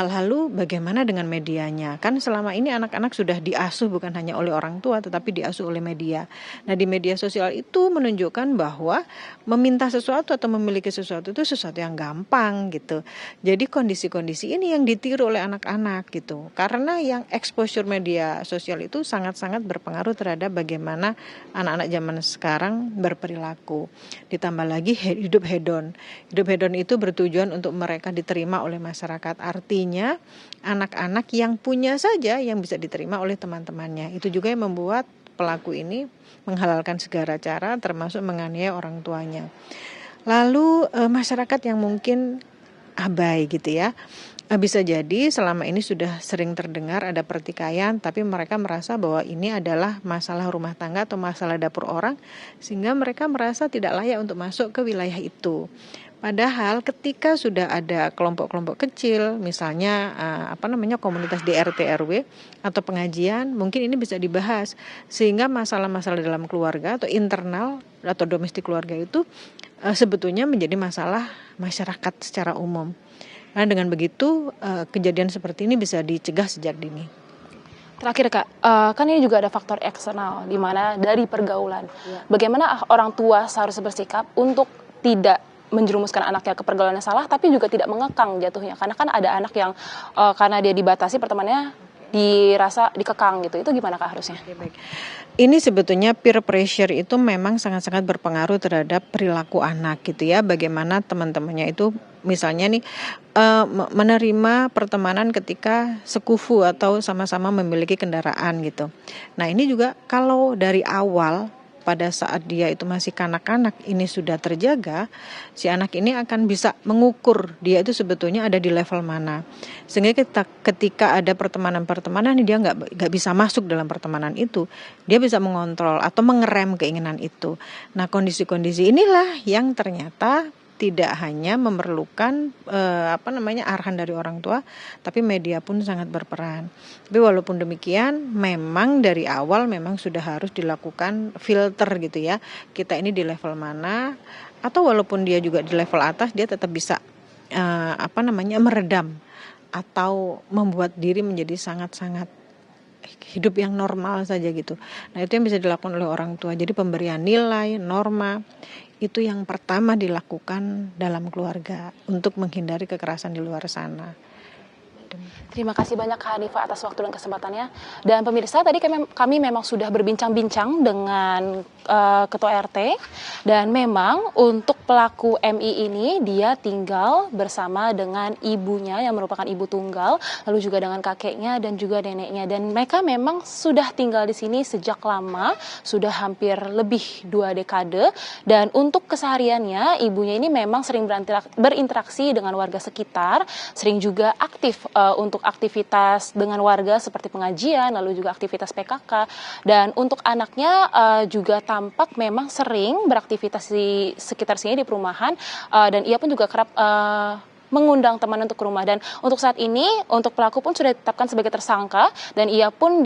[SPEAKER 8] Lalu bagaimana dengan medianya? Kan selama ini anak-anak sudah diasuh bukan hanya oleh orang tua, tetapi diasuh oleh media. Nah, di media sosial itu menunjukkan bahwa meminta sesuatu atau memiliki sesuatu itu sesuatu yang gampang gitu. Jadi kondisi-kondisi ini yang ditiru oleh anak-anak gitu. Karena yang exposure media sosial itu sangat-sangat berpengaruh terhadap bagaimana anak-anak zaman sekarang berperilaku. Ditambah lagi hidup hedon. Hidup hedon itu bertujuan untuk mereka diterima oleh masyarakat. Artinya anak-anak yang punya saja yang bisa diterima oleh teman-temannya. Itu juga yang membuat pelaku ini menghalalkan segala cara termasuk menganiaya orang tuanya. Lalu masyarakat yang mungkin abai gitu ya. Bisa jadi selama ini sudah sering terdengar ada pertikaian, tapi mereka merasa bahwa ini adalah masalah rumah tangga atau masalah dapur orang, sehingga mereka merasa tidak layak untuk masuk ke wilayah itu. Padahal ketika sudah ada kelompok-kelompok kecil, misalnya komunitas di RT RW atau pengajian, mungkin ini bisa dibahas sehingga masalah-masalah dalam keluarga atau internal atau domestik keluarga itu sebetulnya menjadi masalah masyarakat secara umum. Nah, dengan begitu kejadian seperti ini bisa dicegah sejak dini.
[SPEAKER 7] Terakhir, Kak, kan ini juga ada faktor eksternal di mana dari pergaulan. Bagaimana orang tua seharusnya bersikap untuk tidak menjerumuskan anaknya ke pergaulan yang salah, tapi juga tidak mengekang jatuhnya. Karena kan ada anak yang karena dia dibatasi pertemanannya dirasa dikekang gitu. Itu gimana, Kak, harusnya?
[SPEAKER 8] Baik. Ini sebetulnya peer pressure itu memang sangat-sangat berpengaruh terhadap perilaku anak gitu ya. Bagaimana teman-temannya itu misalnya nih menerima pertemanan ketika sekufu atau sama-sama memiliki kendaraan gitu. Nah, ini juga kalau dari awal pada saat dia itu masih kanak-kanak ini sudah terjaga, si anak ini akan bisa mengukur dia itu sebetulnya ada di level mana. Sehingga ketika ada pertemanan-pertemanan dia nggak bisa masuk dalam pertemanan itu, dia bisa mengontrol atau mengerem keinginan itu. Nah, kondisi-kondisi inilah yang ternyata tidak hanya memerlukan arahan dari orang tua, tapi media pun sangat berperan. Tapi walaupun demikian, memang dari awal memang sudah harus dilakukan filter gitu ya. Kita ini di level mana, atau walaupun dia juga di level atas, dia tetap bisa meredam atau membuat diri menjadi sangat-sangat hidup yang normal saja gitu. Nah, itu yang bisa dilakukan oleh orang tua. Jadi pemberian nilai, norma itu yang pertama dilakukan dalam keluarga untuk menghindari kekerasan di luar sana.
[SPEAKER 7] Terima kasih banyak Kak Hanifah atas waktu dan kesempatannya. Dan pemirsa, tadi kami memang sudah berbincang-bincang dengan Ketua RT. Dan memang untuk pelaku MI ini dia tinggal bersama dengan ibunya yang merupakan ibu tunggal, lalu juga dengan kakeknya dan juga neneknya. Dan mereka memang sudah tinggal di sini sejak lama, sudah hampir lebih 2 dekade. Dan untuk kesehariannya, ibunya ini memang sering berinteraksi dengan warga sekitar, sering juga aktif untuk aktivitas dengan warga seperti pengajian, lalu juga aktivitas PKK. Dan untuk anaknya juga tampak memang sering beraktivitas di sekitar sini di perumahan, dan ia pun juga kerap mengundang teman untuk ke rumah. Dan untuk saat ini, untuk pelaku pun sudah ditetapkan sebagai tersangka, dan ia pun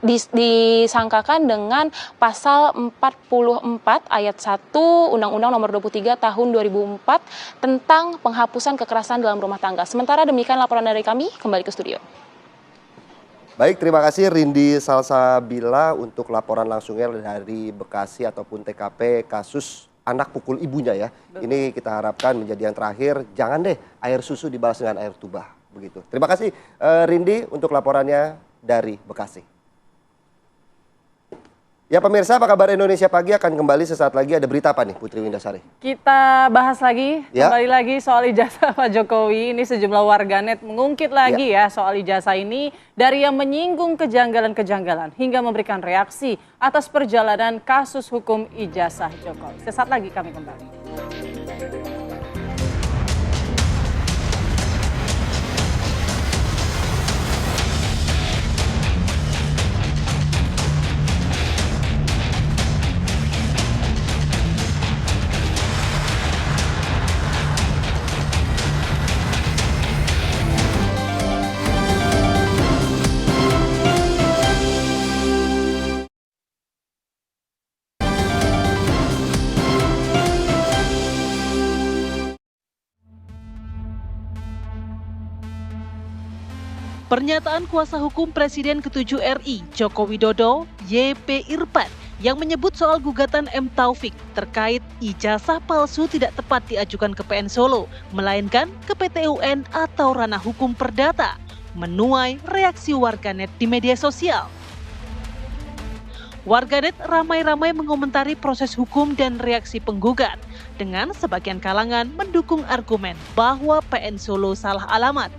[SPEAKER 7] disangkakan dengan pasal 44 ayat 1 Undang-Undang Nomor 23 Tahun 2004 tentang penghapusan kekerasan dalam rumah tangga. Sementara demikian laporan dari kami, kembali ke studio.
[SPEAKER 1] Baik, terima kasih Rindi Salsabila untuk laporan langsungnya dari Bekasi ataupun TKP kasus anak pukul ibunya ya. Ini kita harapkan menjadi yang terakhir, jangan deh air susu dibalas dengan air tuba. Begitu. Terima kasih Rindi untuk laporannya dari Bekasi. Ya pemirsa, apa kabar Indonesia Pagi akan kembali sesaat lagi. Ada berita apa nih Putri Windasari?
[SPEAKER 2] Kita bahas lagi,
[SPEAKER 1] ya?
[SPEAKER 2] Kembali lagi soal ijazah Pak Jokowi. Ini sejumlah warganet mengungkit lagi ya soal ijazah ini. Dari yang menyinggung kejanggalan-kejanggalan hingga memberikan reaksi atas perjalanan kasus hukum ijazah Jokowi. Sesaat lagi kami kembali.
[SPEAKER 9] Pernyataan kuasa hukum Presiden ke-7 RI, Joko Widodo, YP Irfan, yang menyebut soal gugatan M. Taufik terkait ijazah palsu tidak tepat diajukan ke PN Solo, melainkan ke PT UN atau ranah hukum perdata, menuai reaksi warganet di media sosial. Warganet ramai-ramai mengomentari proses hukum dan reaksi penggugat, dengan sebagian kalangan mendukung argumen bahwa PN Solo salah alamat.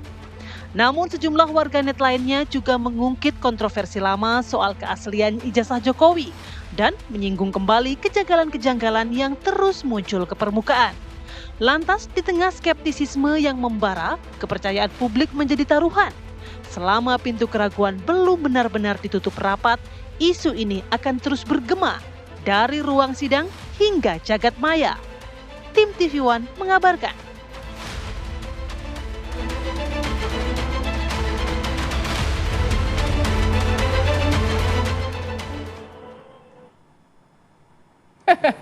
[SPEAKER 9] Namun sejumlah warganet lainnya juga mengungkit kontroversi lama soal keaslian ijazah Jokowi dan menyinggung kembali kejanggalan-kejanggalan yang terus muncul ke permukaan. Lantas di tengah skeptisisme yang membara, kepercayaan publik menjadi taruhan. Selama pintu keraguan belum benar-benar ditutup rapat, isu ini akan terus bergema dari ruang sidang hingga jagat maya. Tim TV One mengabarkan.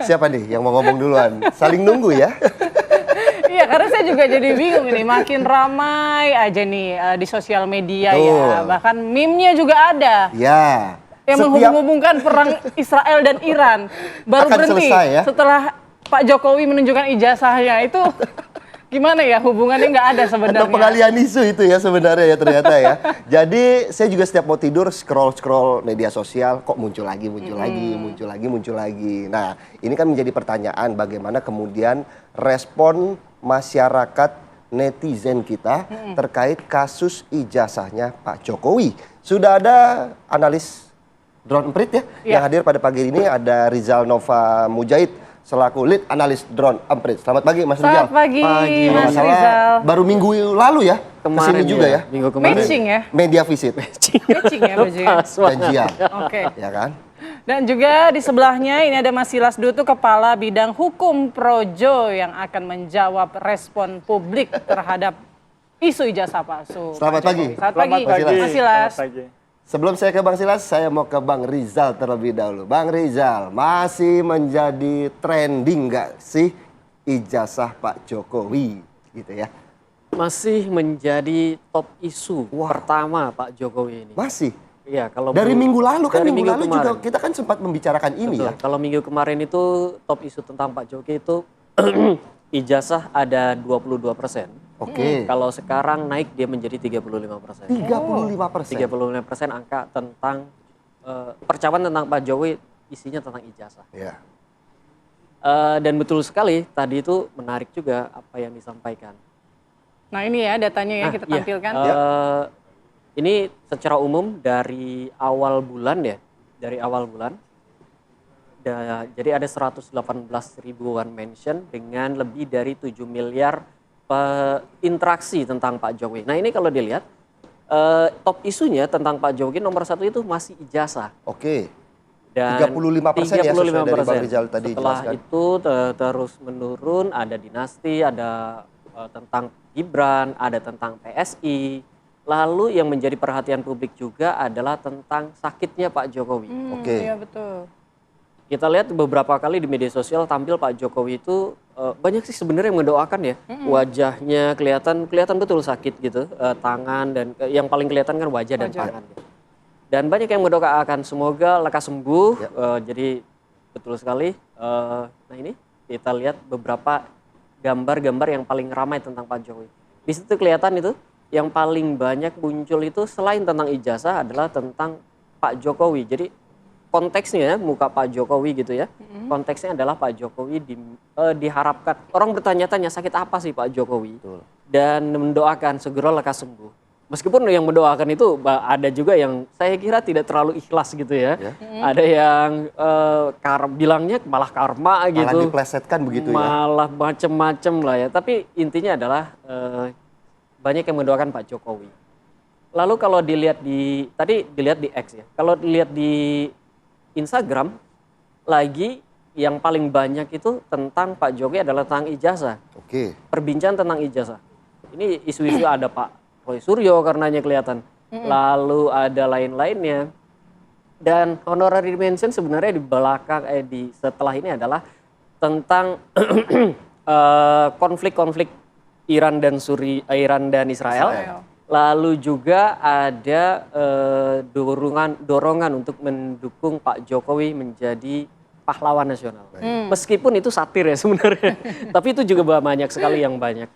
[SPEAKER 1] Siapa nih yang mau ngomong duluan? Saling nunggu ya.
[SPEAKER 2] Iya, karena saya juga jadi bingung ini. Makin ramai aja nih di sosial media ya. Bahkan meme-nya juga ada.
[SPEAKER 1] Ya.
[SPEAKER 2] Yang menghubung-hubungkan perang Israel dan Iran. Baru
[SPEAKER 1] akan
[SPEAKER 2] berhenti
[SPEAKER 1] selesai, ya?
[SPEAKER 2] setelah Pak Jokowi menunjukkan ijazahnya. Itu gimana ya, hubungannya nggak ada sebenarnya.
[SPEAKER 1] Ada pengalian isu itu ya sebenarnya ya ternyata ya. Jadi saya juga setiap mau tidur scroll media sosial, kok muncul lagi. Nah ini kan menjadi pertanyaan bagaimana kemudian respon masyarakat netizen kita terkait kasus ijazahnya Pak Jokowi. Sudah ada analis Drone Emprit ya.
[SPEAKER 2] Iya.
[SPEAKER 1] Yang hadir pada pagi ini ada Rizal Nova Mujahid selaku lead analis Drone Emprit. Selamat pagi Mas Rizal.
[SPEAKER 2] Selamat pagi,
[SPEAKER 1] Kalau
[SPEAKER 2] Mas
[SPEAKER 1] nggak salah,
[SPEAKER 2] Rizal.
[SPEAKER 1] baru minggu lalu ya kesini juga ya.
[SPEAKER 10] Minggu kemarin.
[SPEAKER 2] Matching ya?
[SPEAKER 1] Media visit.
[SPEAKER 2] Matching ya bajunya.
[SPEAKER 1] Janjian.
[SPEAKER 2] Oke.
[SPEAKER 1] Ya kan?
[SPEAKER 2] Dan juga di sebelahnya ini ada Mas Silas Dutu, Kepala Bidang Hukum Projo yang akan menjawab respon publik terhadap isu ijazah palsu.
[SPEAKER 1] Selamat
[SPEAKER 2] Pak
[SPEAKER 1] pagi.
[SPEAKER 2] Jokowi. Selamat pagi,
[SPEAKER 1] Mas Silas.
[SPEAKER 2] Mas Silas.
[SPEAKER 1] Sebelum saya ke Bang Silas, saya mau ke Bang Rizal terlebih dahulu. Bang Rizal, masih menjadi trending nggak sih ijazah Pak Jokowi gitu ya?
[SPEAKER 10] Masih menjadi top isu pertama Pak Jokowi ini.
[SPEAKER 1] Masih?
[SPEAKER 10] Iya, kalau
[SPEAKER 1] Dari minggu lalu kan,
[SPEAKER 10] dari
[SPEAKER 1] minggu lalu juga
[SPEAKER 10] kemarin.
[SPEAKER 1] kita kan sempat membicarakan ini
[SPEAKER 10] Betul.
[SPEAKER 1] ya.
[SPEAKER 10] Kalau minggu kemarin itu top isu tentang Pak Jokowi itu ijazah ada 22%.
[SPEAKER 1] Oke.
[SPEAKER 10] Kalau sekarang naik dia menjadi 35%.
[SPEAKER 1] 35%.
[SPEAKER 10] 35% angka tentang percakapan tentang Pak Jokowi isinya tentang ijazah.
[SPEAKER 1] Ya.
[SPEAKER 10] Dan betul sekali tadi itu menarik juga apa yang disampaikan.
[SPEAKER 2] Nah ini ya datanya ya kita
[SPEAKER 10] iya.
[SPEAKER 2] tampilkan.
[SPEAKER 10] Ini secara umum dari awal bulan ya, dari awal bulan. Jadi ada 118 ribuan mention dengan lebih dari 7 miliar interaksi tentang Pak Jokowi. Nah ini kalau dilihat top isunya tentang Pak Jokowi nomor 1 itu masih ijazah.
[SPEAKER 1] Oke.
[SPEAKER 10] Dan
[SPEAKER 1] 35% ya sesuai dari Bang Rizal tadi
[SPEAKER 10] Setelah
[SPEAKER 1] jelaskan.
[SPEAKER 10] itu terus menurun, ada dinasti, ada tentang Gibran, ada tentang PSI. Lalu yang menjadi perhatian publik juga adalah tentang sakitnya Pak Jokowi.
[SPEAKER 1] Oke.
[SPEAKER 2] Iya betul.
[SPEAKER 10] Kita lihat beberapa kali di media sosial tampil Pak Jokowi itu banyak sih sebenarnya yang mendoakan ya. Wajahnya kelihatan betul sakit gitu, tangan dan yang paling kelihatan kan wajah dan tangan. Dan banyak yang mendoakan semoga lekas sembuh. Jadi betul sekali. Nah ini kita lihat beberapa gambar-gambar yang paling ramai tentang Pak Jokowi. Di situ kelihatan itu yang paling banyak muncul itu selain tentang ijazah adalah tentang Pak Jokowi. Jadi konteksnya muka Pak Jokowi gitu ya. Konteksnya adalah Pak Jokowi diharapkan orang bertanya-tanya sakit apa sih Pak Jokowi.
[SPEAKER 1] Betul.
[SPEAKER 10] Dan mendoakan segera lekas sembuh. Meskipun yang mendoakan itu ada juga yang saya kira tidak terlalu ikhlas gitu ya. Ada yang bilangnya malah karma gitu.
[SPEAKER 1] Malah diplesetkan begitu ya.
[SPEAKER 10] Malah macem-macem lah ya. Tapi intinya adalah banyak yang mendoakan Pak Jokowi. Lalu kalau dilihat tadi dilihat di X ya. Kalau dilihat di Instagram lagi yang paling banyak itu tentang Pak Jokowi adalah tentang ijazah.
[SPEAKER 1] Oke.
[SPEAKER 10] Perbincangan tentang ijazah. Ini isu-isu ada Pak Roy Suryo karenanya kelihatan. Lalu ada lain-lainnya. Dan honorary mention sebenarnya di belakang setelah ini adalah tentang konflik-konflik Iran dan Israel. Lalu juga ada dorongan untuk mendukung Pak Jokowi menjadi pahlawan nasional. Meskipun itu satir ya sebenarnya. Tapi itu juga banyak sekali yang banyak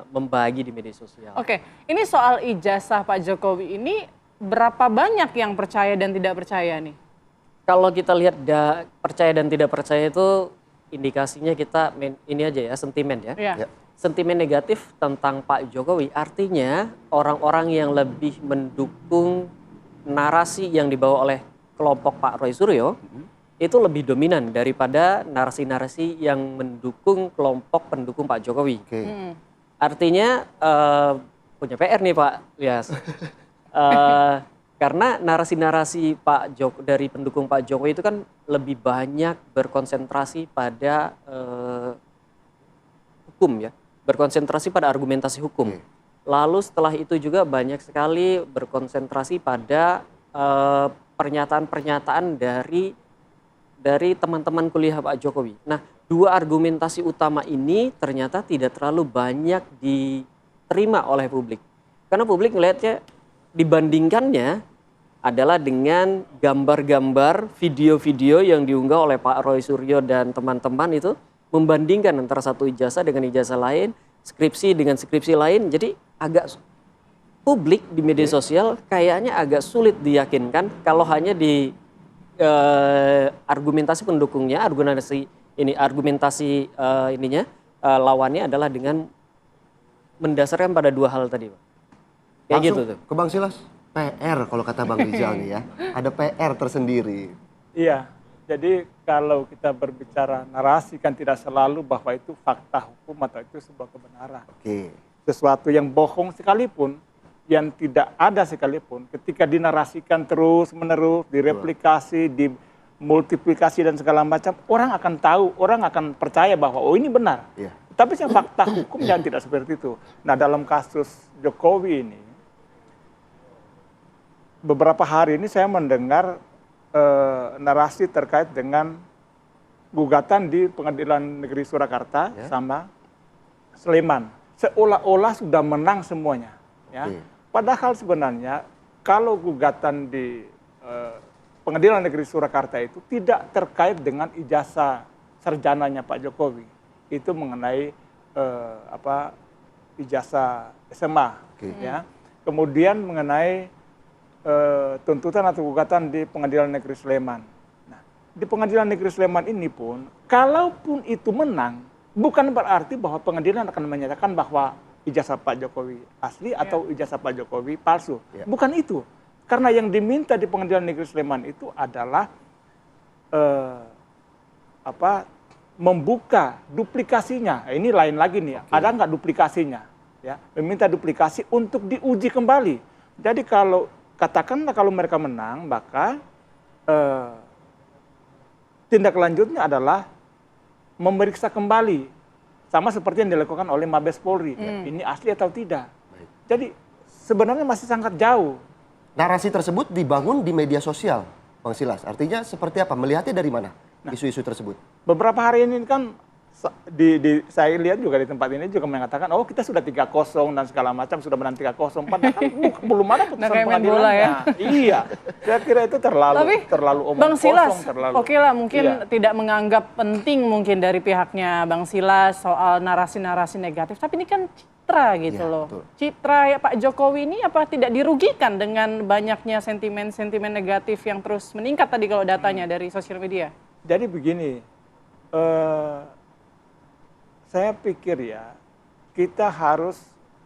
[SPEAKER 10] membagi di media sosial.
[SPEAKER 2] Oke, ini soal ijazah Pak Jokowi ini berapa banyak yang percaya dan tidak percaya nih?
[SPEAKER 10] Kalau kita lihat percaya dan tidak percaya itu indikasinya kita ini aja ya, sentimen ya.
[SPEAKER 2] Iya.
[SPEAKER 10] Sentimen negatif tentang Pak Jokowi artinya orang-orang yang lebih mendukung narasi yang dibawa oleh kelompok Pak Roy Suryo itu lebih dominan daripada narasi-narasi yang mendukung kelompok pendukung Pak Jokowi. Artinya punya PR nih Pak Lias. Karena narasi-narasi dari pendukung Pak Jokowi itu kan lebih banyak berkonsentrasi pada hukum ya. Berkonsentrasi pada argumentasi hukum. Lalu setelah itu juga banyak sekali berkonsentrasi pada pernyataan-pernyataan dari teman-teman kuliah Pak Jokowi. Nah, dua argumentasi utama ini ternyata tidak terlalu banyak diterima oleh publik. Karena publik melihatnya dibandingkannya adalah dengan gambar-gambar, video-video yang diunggah oleh Pak Roy Suryo dan teman-teman itu membandingkan antara satu ijazah dengan ijazah lain, skripsi dengan skripsi lain. Jadi agak publik di media sosial kayaknya agak sulit diyakinkan kalau hanya di argumentasi pendukungnya, argumentasi lawannya adalah dengan mendasarkan pada dua hal tadi, Pak. Kayak
[SPEAKER 1] Langsung
[SPEAKER 10] gitu tuh.
[SPEAKER 1] ke Bang Silas. PR kalau kata Bang Rizal nih ya. Ada PR tersendiri.
[SPEAKER 11] Iya, jadi kalau kita berbicara narasi kan tidak selalu bahwa itu fakta hukum atau itu sebuah kebenaran.
[SPEAKER 1] Oke.
[SPEAKER 11] Sesuatu yang bohong sekalipun, yang tidak ada sekalipun, ketika dinarasikan terus-menerus, direplikasi, dimultiplikasi dan segala macam, orang akan tahu, orang akan percaya bahwa oh ini benar.
[SPEAKER 1] Iya.
[SPEAKER 11] Tapi yang fakta hukum yang tidak seperti itu. Nah dalam kasus Jokowi ini, beberapa hari ini saya mendengar narasi terkait dengan gugatan di Pengadilan Negeri Surakarta sama Sleman. Seolah-olah sudah menang semuanya. Ya. Padahal sebenarnya kalau gugatan di Pengadilan Negeri Surakarta itu tidak terkait dengan ijazah sarjananya Pak Jokowi. Itu mengenai ijazah SMA. Ya. Kemudian mengenai tuntutan atau gugatan di Pengadilan Negeri Sleman. Nah, di Pengadilan Negeri Sleman ini pun, kalaupun itu menang, bukan berarti bahwa pengadilan akan menyatakan bahwa ijazah Pak Jokowi asli atau ijazah Pak Jokowi palsu. Bukan itu. Karena yang diminta di Pengadilan Negeri Sleman itu adalah membuka duplikasinya. Ini lain lagi nih. Ada nggak duplikasinya? Ya, meminta duplikasi untuk diuji kembali. Jadi katakanlah kalau mereka menang, maka tindak lanjutnya adalah memeriksa kembali. Sama seperti yang dilakukan oleh Mabes Polri. Ini asli atau tidak. Jadi sebenarnya masih sangat jauh.
[SPEAKER 1] Narasi tersebut dibangun di media sosial, Bang Silas. Artinya seperti apa? Melihatnya dari mana isu-isu tersebut?
[SPEAKER 11] Beberapa hari ini kan saya lihat juga di tempat ini juga mengatakan, oh kita sudah 3-0 dan segala macam, sudah menang 3-0. Padahal belum ada putusan pengadilannya. Ya? Iya, saya kira itu terlalu omong
[SPEAKER 2] Bang Silas,
[SPEAKER 11] kosong.
[SPEAKER 2] oke lah mungkin tidak menganggap penting mungkin dari pihaknya Bang Silas soal narasi-narasi negatif. Tapi ini kan citra gitu loh. Betul. Citra Pak Jokowi ini apa tidak dirugikan dengan banyaknya sentimen-sentimen negatif yang terus meningkat tadi kalau datanya dari sosial media?
[SPEAKER 11] Jadi begini, saya pikir ya, kita harus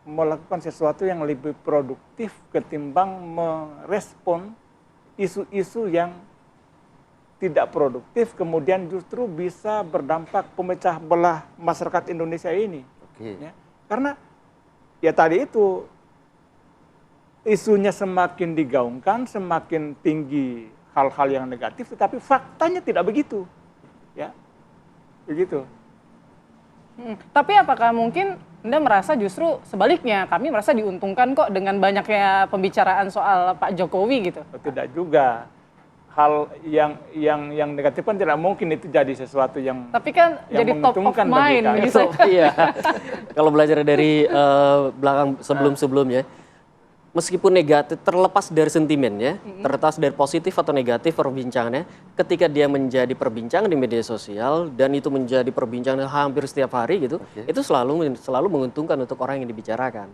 [SPEAKER 11] melakukan sesuatu yang lebih produktif ketimbang merespon isu-isu yang tidak produktif, kemudian justru bisa berdampak pemecah belah masyarakat Indonesia ini. Ya. Karena ya tadi itu, isunya semakin digaungkan, semakin tinggi hal-hal yang negatif, tetapi faktanya tidak begitu. Ya, begitu.
[SPEAKER 2] Tapi apakah mungkin Anda merasa justru sebaliknya, kami merasa diuntungkan kok dengan banyaknya pembicaraan soal Pak Jokowi gitu?
[SPEAKER 11] Tidak juga. Hal yang negatif kan tidak mungkin itu jadi sesuatu yang
[SPEAKER 2] tapi kan jadi top of mind gitu.
[SPEAKER 10] Iya. Kalau belajar dari belakang sebelum-sebelumnya, meskipun negatif, terlepas dari sentimennya, terlepas dari positif atau negatif perbincangannya, ketika dia menjadi perbincangan di media sosial dan itu menjadi perbincangan hampir setiap hari gitu, itu selalu menguntungkan untuk orang yang dibicarakan.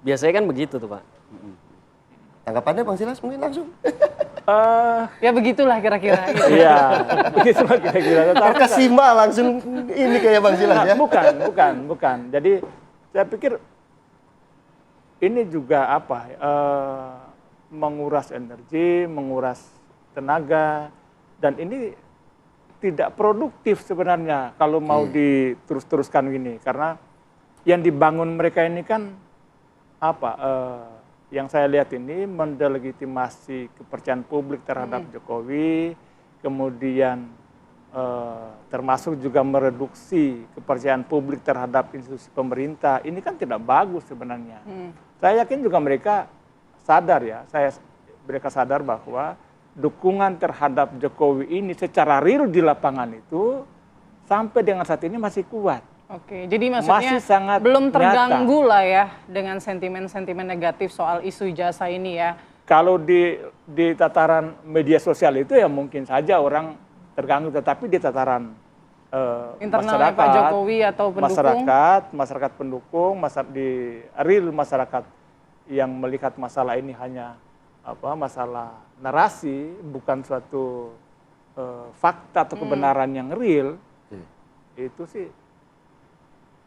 [SPEAKER 10] Biasanya kan begitu tuh Pak.
[SPEAKER 1] Tanggapannya Bang Silas mungkin langsung?
[SPEAKER 2] Ya begitulah kira-kira.
[SPEAKER 11] Iya, begitulah kira-kira.
[SPEAKER 1] Terkesima langsung ini kayak Bang Silas ya?
[SPEAKER 11] Bukan. Jadi saya pikir ini juga menguras energi, menguras tenaga, dan ini tidak produktif sebenarnya kalau mau diterus-teruskan gini. Karena yang dibangun mereka ini kan yang saya lihat ini mendelegitimasi kepercayaan publik terhadap Jokowi, kemudian termasuk juga mereduksi kepercayaan publik terhadap institusi pemerintah. Ini kan tidak bagus sebenarnya. Saya yakin juga mereka sadar ya, mereka sadar bahwa dukungan terhadap Jokowi ini secara real di lapangan itu sampai dengan saat ini masih kuat.
[SPEAKER 2] Oke, jadi maksudnya belum terganggu lah ya dengan sentimen-sentimen negatif soal isu ijazah ini ya.
[SPEAKER 11] Kalau di tataran media sosial itu ya mungkin saja orang terganggu, tetapi di tataran
[SPEAKER 2] internal Pak Jokowi atau pendukung,
[SPEAKER 11] masyarakat pendukung, di real masyarakat yang melihat masalah ini hanya masalah narasi, bukan suatu fakta atau kebenaran yang real, itu sih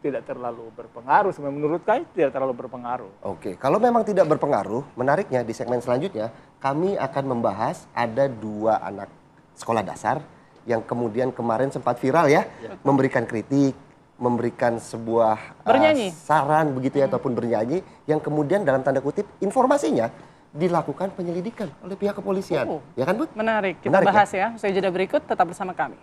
[SPEAKER 11] tidak terlalu berpengaruh. Menurut kami tidak terlalu berpengaruh.
[SPEAKER 1] Oke, kalau memang tidak berpengaruh, menariknya di segmen selanjutnya kami akan membahas ada 2 anak sekolah dasar yang kemudian kemarin sempat viral ya, memberikan kritik, memberikan sebuah saran begitu ya, ataupun bernyanyi, yang kemudian dalam tanda kutip informasinya dilakukan penyelidikan oleh pihak kepolisian. Ya kan, Bu?
[SPEAKER 2] Menarik, kita bahas ya. Usai jeda berikut, tetap bersama kami.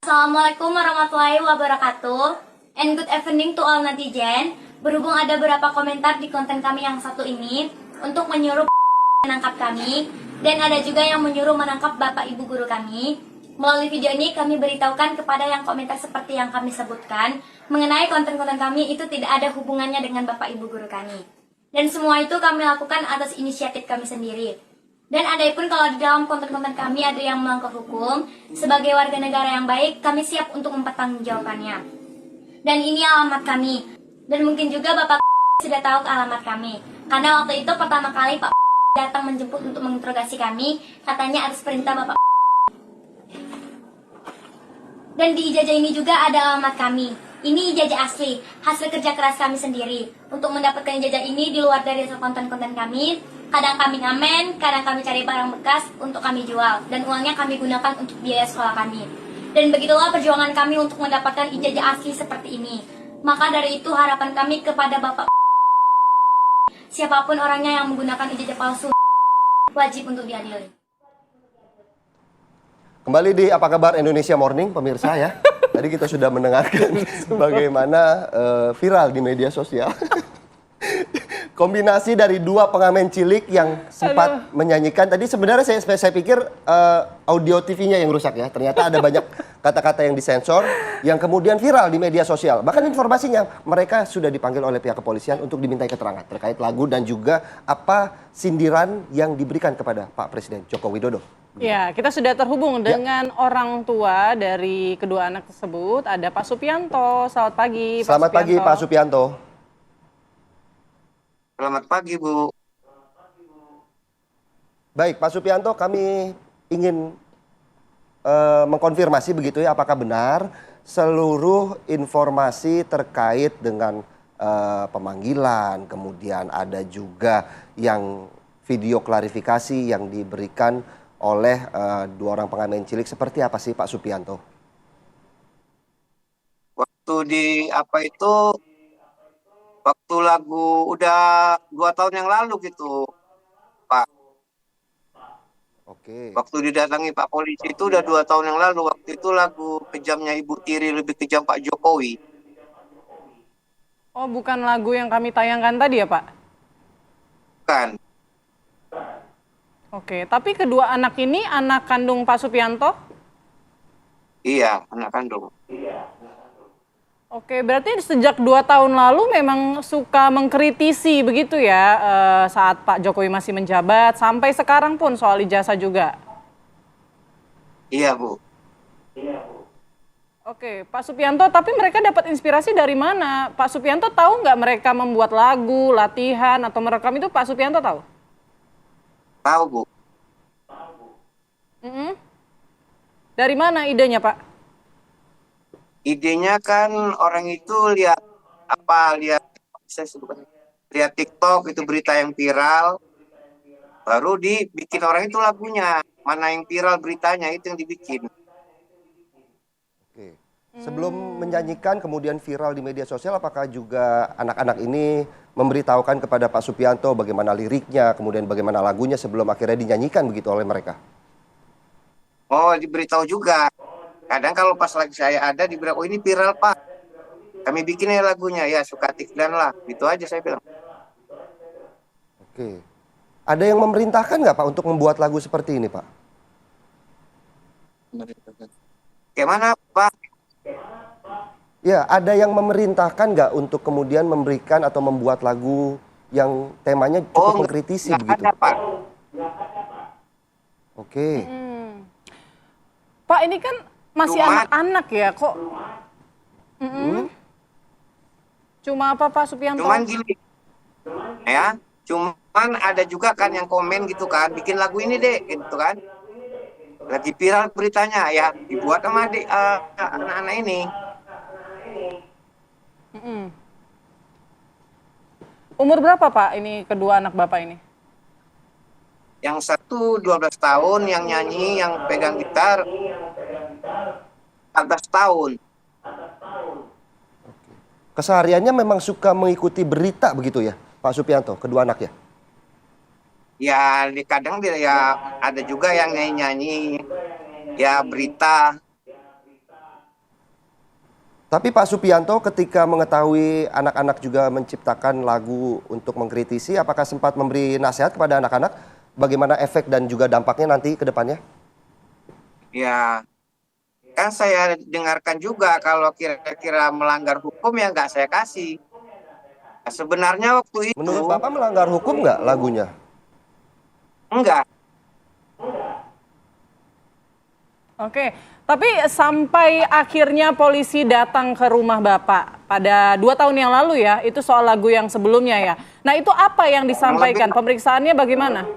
[SPEAKER 12] Assalamualaikum warahmatullahi wabarakatuh. And good evening to all netizen. Berhubung ada beberapa komentar di konten kami yang satu ini untuk menyuruh menangkap kami, dan ada juga yang menyuruh menangkap Bapak Ibu guru kami. Melalui video ini kami beritahukan kepada yang komentar seperti yang kami sebutkan, mengenai konten-konten kami itu tidak ada hubungannya dengan Bapak Ibu guru kami. Dan semua itu kami lakukan atas inisiatif kami sendiri. Dan adapun kalau di dalam konten-konten kami ada yang melanggar hukum, sebagai warga negara yang baik, kami siap untuk mempertanggungjawabkannya. Dan ini alamat kami. Dan mungkin juga Bapak sudah tahu ke alamat kami. Karena waktu itu pertama kali Pak datang menjemput untuk menginterogasi kami, katanya atas perintah Bapak. Dan di ijazah ini juga ada alamat kami. Ini ijazah asli, hasil kerja keras kami sendiri. Untuk mendapatkan ijazah ini di luar dari konten-konten kami, kadang kami ngamen, kadang kami cari barang bekas untuk kami jual, dan uangnya kami gunakan untuk biaya sekolah kami. Dan begitulah perjuangan kami untuk mendapatkan ijazah asli seperti ini. Maka dari itu harapan kami kepada Bapak, siapapun orangnya yang menggunakan ijazah palsu, wajib untuk diadili.
[SPEAKER 1] Kembali di Apa Kabar Indonesia Morning, pemirsa ya. Tadi kita sudah mendengarkan bagaimana viral di media sosial. Kombinasi dari 2 pengamen cilik yang sempat menyanyikan. Tadi sebenarnya saya pikir audio TV-nya yang rusak ya. Ternyata ada banyak kata-kata yang disensor yang kemudian viral di media sosial. Bahkan informasinya mereka sudah dipanggil oleh pihak kepolisian untuk dimintai keterangan terkait lagu dan juga apa sindiran yang diberikan kepada Pak Presiden Joko Widodo.
[SPEAKER 2] Ya, kita sudah terhubung dengan orang tua dari kedua anak tersebut. Ada Pak Supianto. Selamat pagi, Pak
[SPEAKER 1] Selamat pagi, Pak Supianto.
[SPEAKER 13] Selamat pagi, Bu.
[SPEAKER 1] Baik, Pak Supianto, kami ingin mengkonfirmasi begitu ya, apakah benar seluruh informasi terkait dengan pemanggilan, kemudian ada juga yang video klarifikasi yang diberikan oleh 2 orang pengamen cilik, seperti apa sih Pak Supianto?
[SPEAKER 13] Waktu di apa itu, waktu lagu udah 2 tahun yang lalu gitu, Pak.
[SPEAKER 1] Oke.
[SPEAKER 13] Waktu didatangi Pak polisi itu udah 2 tahun yang lalu. Waktu itu lagu Kejamnya Ibu Tiri Lebih Kejam Pak Jokowi.
[SPEAKER 2] Oh, bukan lagu yang kami tayangkan tadi ya, Pak?
[SPEAKER 13] Bukan.
[SPEAKER 2] Oke, tapi kedua anak ini anak kandung Pak Supianto?
[SPEAKER 13] Iya, anak kandung.
[SPEAKER 2] Oke, berarti sejak 2 tahun lalu memang suka mengkritisi begitu ya saat Pak Jokowi masih menjabat, sampai sekarang pun soal ijazah juga?
[SPEAKER 13] Iya, Bu.
[SPEAKER 2] Oke, Pak Supianto, tapi mereka dapat inspirasi dari mana? Pak Supianto tahu nggak mereka membuat lagu, latihan, atau merekam itu Pak Supianto tahu?
[SPEAKER 13] Tahu, Bu.
[SPEAKER 2] Dari mana idenya, Pak?
[SPEAKER 13] idenya kan orang itu lihat lihat TikTok itu berita yang viral, baru dibikin orang itu lagunya. Mana yang viral beritanya itu yang dibikin.
[SPEAKER 1] Oke. Sebelum menyanyikan kemudian viral di media sosial, apakah juga anak-anak ini memberitahukan kepada Pak Supianto bagaimana liriknya, kemudian bagaimana lagunya sebelum akhirnya dinyanyikan begitu oleh mereka?
[SPEAKER 13] Oh, diberitahu juga. Kadang kalau pas lagi saya ada diberitahu, oh ini viral Pak. Kami bikin ya lagunya, ya suka tikdan lah. Gitu aja saya bilang.
[SPEAKER 1] Oke. Ada yang memerintahkan nggak Pak untuk membuat lagu seperti ini Pak?
[SPEAKER 13] Kayak mana Pak?
[SPEAKER 1] Ya, ada yang memerintahkan nggak untuk kemudian memberikan atau membuat lagu yang temanya cukup mengkritisi begitu?
[SPEAKER 13] Ada, Pak.
[SPEAKER 1] Oke.
[SPEAKER 2] Pak, ini kan masih anak-anak ya, kok? Cuma apa Pak Supianto?
[SPEAKER 13] Cuman gini, ya, cuman ada juga kan yang komen gitu kan, bikin lagu ini deh, gitu kan. Lagi viral beritanya, ya dibuat sama anak-anak ini.
[SPEAKER 2] Umur berapa Pak ini kedua anak Bapak ini?
[SPEAKER 13] Yang satu 12 tahun, yang nyanyi, yang pegang gitar 14 tahun.
[SPEAKER 1] Kesehariannya memang suka mengikuti berita begitu ya, Pak Supianto, kedua anaknya?
[SPEAKER 13] Ya, kadang dia ya ada juga yang nyanyi-nyanyi, ya berita.
[SPEAKER 1] Tapi Pak Supianto ketika mengetahui anak-anak juga menciptakan lagu untuk mengkritisi, apakah sempat memberi nasihat kepada anak-anak bagaimana efek dan juga dampaknya nanti ke depannya?
[SPEAKER 13] Ya, kan saya dengarkan juga kalau kira-kira melanggar hukum ya nggak saya kasih. Nah, sebenarnya waktu itu...
[SPEAKER 1] Menurut Bapak melanggar hukum nggak lagunya?
[SPEAKER 13] Enggak.
[SPEAKER 2] Oke, tapi sampai akhirnya polisi datang ke rumah Bapak pada 2 tahun yang lalu ya, itu soal lagu yang sebelumnya ya. Nah itu apa yang disampaikan? Pemeriksaannya bagaimana?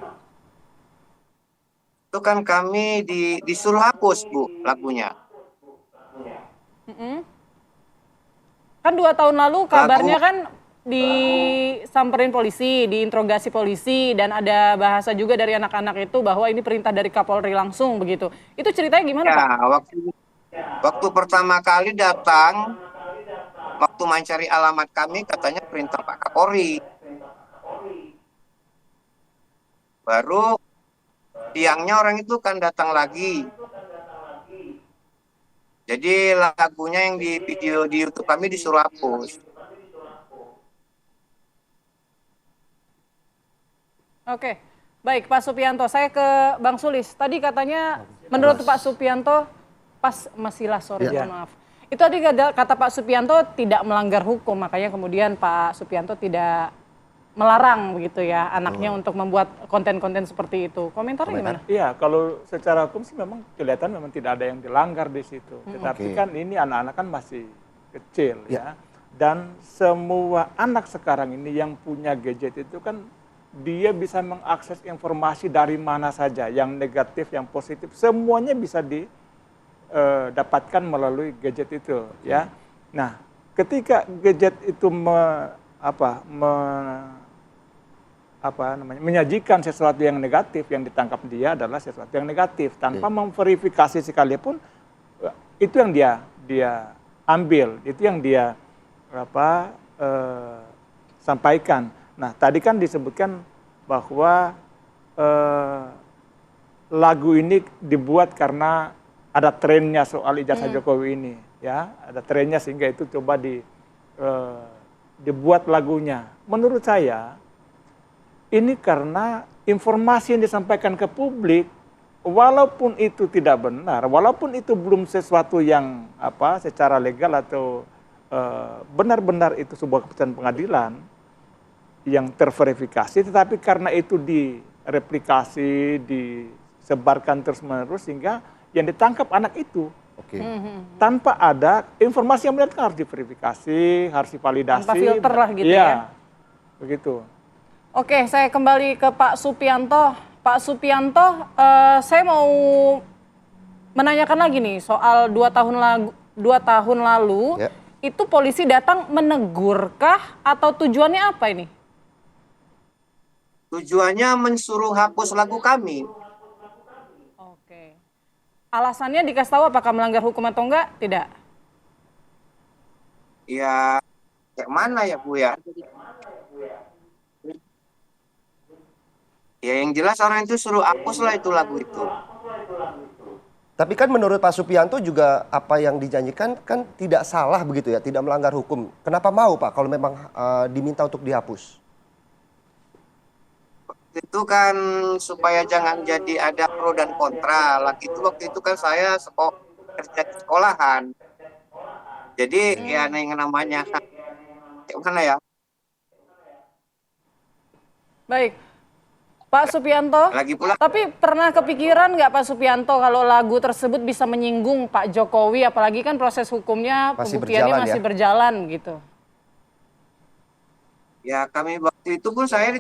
[SPEAKER 13] Itu kan kami disuruh hapus Bu lagunya.
[SPEAKER 2] Kan 2 tahun lalu kabarnya kan disamperin polisi, diinterogasi polisi, dan ada bahasa juga dari anak-anak itu bahwa ini perintah dari Kapolri langsung begitu. Itu ceritanya gimana
[SPEAKER 13] ya,
[SPEAKER 2] Pak?
[SPEAKER 13] Waktu pertama kali datang, waktu mencari alamat kami katanya perintah Pak Kapolri. Baru siangnya orang itu kan datang lagi. Jadi lagunya yang di video di YouTube kami disuruh hapus.
[SPEAKER 2] Oke, baik Pak Supianto, saya ke Bang Sulis. Tadi katanya menurut Pak Supianto, mohon maaf. Itu tadi kata Pak Supianto tidak melanggar hukum, makanya kemudian Pak Supianto tidak melarang begitu ya anaknya untuk membuat konten-konten seperti itu. Komentarnya gimana?
[SPEAKER 11] Iya, kalau secara hukum sih memang kelihatan memang tidak ada yang dilanggar di situ. Tetapi kan ini anak-anak kan masih kecil ya. Dan semua anak sekarang ini yang punya gadget itu kan dia bisa mengakses informasi dari mana saja, yang negatif, yang positif, semuanya bisa didapatkan melalui gadget itu, ya. Nah, ketika gadget itu menyajikan sesuatu yang negatif, yang ditangkap dia adalah sesuatu yang negatif, tanpa memverifikasi sekalipun, itu yang dia ambil, itu yang dia sampaikan. Nah, tadi kan disebutkan bahwa lagu ini dibuat karena ada trennya soal ijazah Jokowi ini, ya, ada trennya sehingga itu coba dibuat lagunya. Menurut saya, ini karena informasi yang disampaikan ke publik, walaupun itu tidak benar, walaupun itu belum sesuatu yang secara legal atau benar-benar itu sebuah keputusan pengadilan yang terverifikasi, tetapi karena itu direplikasi, disebarkan terus-menerus sehingga yang ditangkap anak itu tanpa ada informasi yang benar, harus diverifikasi, harus divalidasi.
[SPEAKER 2] Tanpa filter lah gitu ya.
[SPEAKER 11] Begitu.
[SPEAKER 2] Oke, saya kembali ke Pak Supianto. Pak Supianto, saya mau menanyakan lagi nih soal 2 tahun lalu, itu polisi datang menegurkah atau tujuannya apa ini?
[SPEAKER 13] Tujuannya mensuruh hapus lagu kami.
[SPEAKER 2] Oke. Alasannya dikasih tahu apakah melanggar hukum atau enggak? Tidak.
[SPEAKER 13] Ya, kayak mana ya Bu ya? Ya yang jelas orang itu suruh hapus lah itu lagu itu.
[SPEAKER 1] Tapi kan menurut Pak Supianto juga apa yang dijanjikan kan tidak salah begitu ya, tidak melanggar hukum. Kenapa mau Pak kalau memang diminta untuk dihapus?
[SPEAKER 13] Itu kan supaya jangan jadi ada pro dan kontra. Waktu itu kan saya kerja di sekolahan. Jadi ya yang namanya gimana ya?
[SPEAKER 2] Baik. Pak Supianto,
[SPEAKER 13] Lagi pula,
[SPEAKER 2] tapi pernah kepikiran nggak Pak Supianto kalau lagu tersebut bisa menyinggung Pak Jokowi, apalagi kan proses hukumnya, pembuktiannya masih berjalan gitu?
[SPEAKER 13] ya kami waktu itu pun saya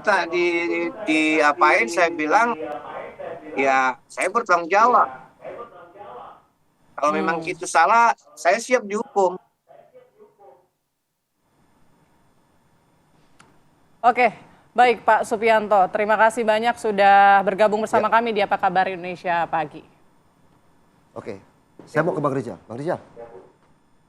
[SPEAKER 13] diapain, saya bilang ya saya bertanggung jawab. Kalau memang itu salah, saya siap dihukum.
[SPEAKER 2] Oke, baik Pak Supianto, terima kasih banyak sudah bergabung bersama kami di Apa Kabar Indonesia Pagi.
[SPEAKER 1] Oke, saya mau ke Bang Rizal. Bang Rizal,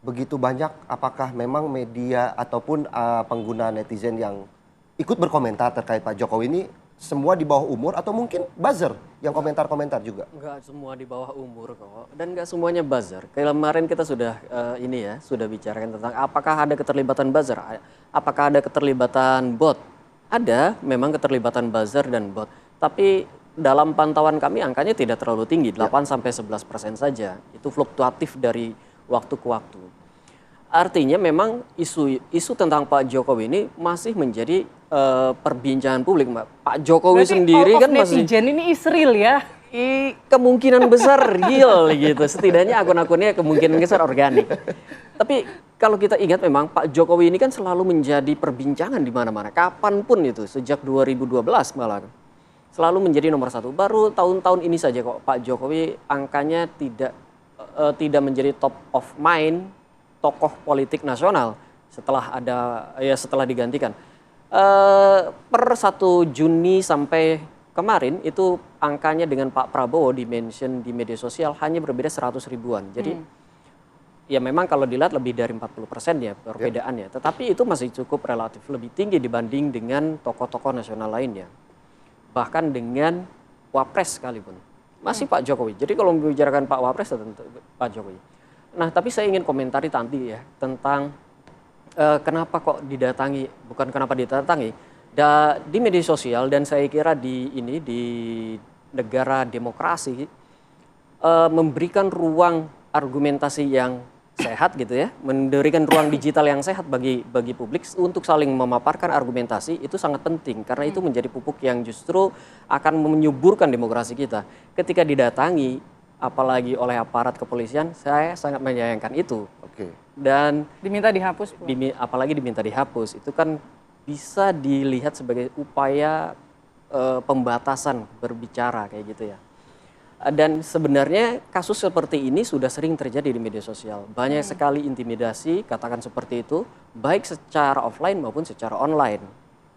[SPEAKER 1] begitu banyak apakah memang media ataupun pengguna netizen yang ikut berkomentar terkait Pak Jokowi ini semua di bawah umur atau mungkin buzzer yang komentar-komentar juga?
[SPEAKER 10] Enggak semua di bawah umur kok, dan enggak semuanya buzzer. Kayak kemarin kita sudah sudah bicarakan tentang apakah ada keterlibatan buzzer, apakah ada keterlibatan bot. Ada memang keterlibatan buzzer dan bot, tapi dalam pantauan kami angkanya tidak terlalu tinggi, 8-11% saja. Itu fluktuatif dari waktu ke waktu. Artinya memang isu tentang Pak Jokowi ini masih menjadi perbincangan publik, Mbak. Pak Jokowi
[SPEAKER 2] berarti
[SPEAKER 10] sendiri kan masih
[SPEAKER 2] netizen ini Israel ya?
[SPEAKER 10] Kemungkinan besar real gitu. Setidaknya akun-akunnya kemungkinan besar organik. Tapi kalau kita ingat memang Pak Jokowi ini kan selalu menjadi perbincangan di mana-mana. Kapanpun itu, sejak 2012 malah. Selalu menjadi nomor satu. Baru tahun-tahun ini saja kok Pak Jokowi angkanya tidak menjadi top of mind tokoh politik nasional setelah digantikan. Per 1 Juni sampai kemarin itu angkanya dengan Pak Prabowo di-mention di media sosial hanya berbeda 100 ribuan. Jadi ya memang kalau dilihat lebih dari 40% ya perbedaannya. Tetapi itu masih cukup relatif lebih tinggi dibanding dengan tokoh-tokoh nasional lainnya. Bahkan dengan Wapres sekalipun. Masih Pak Jokowi. Jadi kalau membicarakan Pak Wapres tentu Pak Jokowi. Nah tapi saya ingin komentari nanti ya tentang kenapa kok didatangi, bukan kenapa didatangi, di media sosial dan saya kira di negara demokrasi memberikan ruang argumentasi yang sehat gitu ya, memberikan ruang digital yang sehat bagi publik untuk saling memaparkan argumentasi itu sangat penting karena itu menjadi pupuk yang justru akan menyuburkan demokrasi kita. Ketika didatangi apalagi oleh aparat kepolisian, saya sangat menyayangkan itu.
[SPEAKER 1] Oke.
[SPEAKER 10] Dan
[SPEAKER 2] diminta dihapus,
[SPEAKER 10] apalagi diminta dihapus, itu kan bisa dilihat sebagai upaya pembatasan berbicara kayak gitu ya. Dan sebenarnya kasus seperti ini sudah sering terjadi di media sosial. Banyak sekali intimidasi, katakan seperti itu, baik secara offline maupun secara online.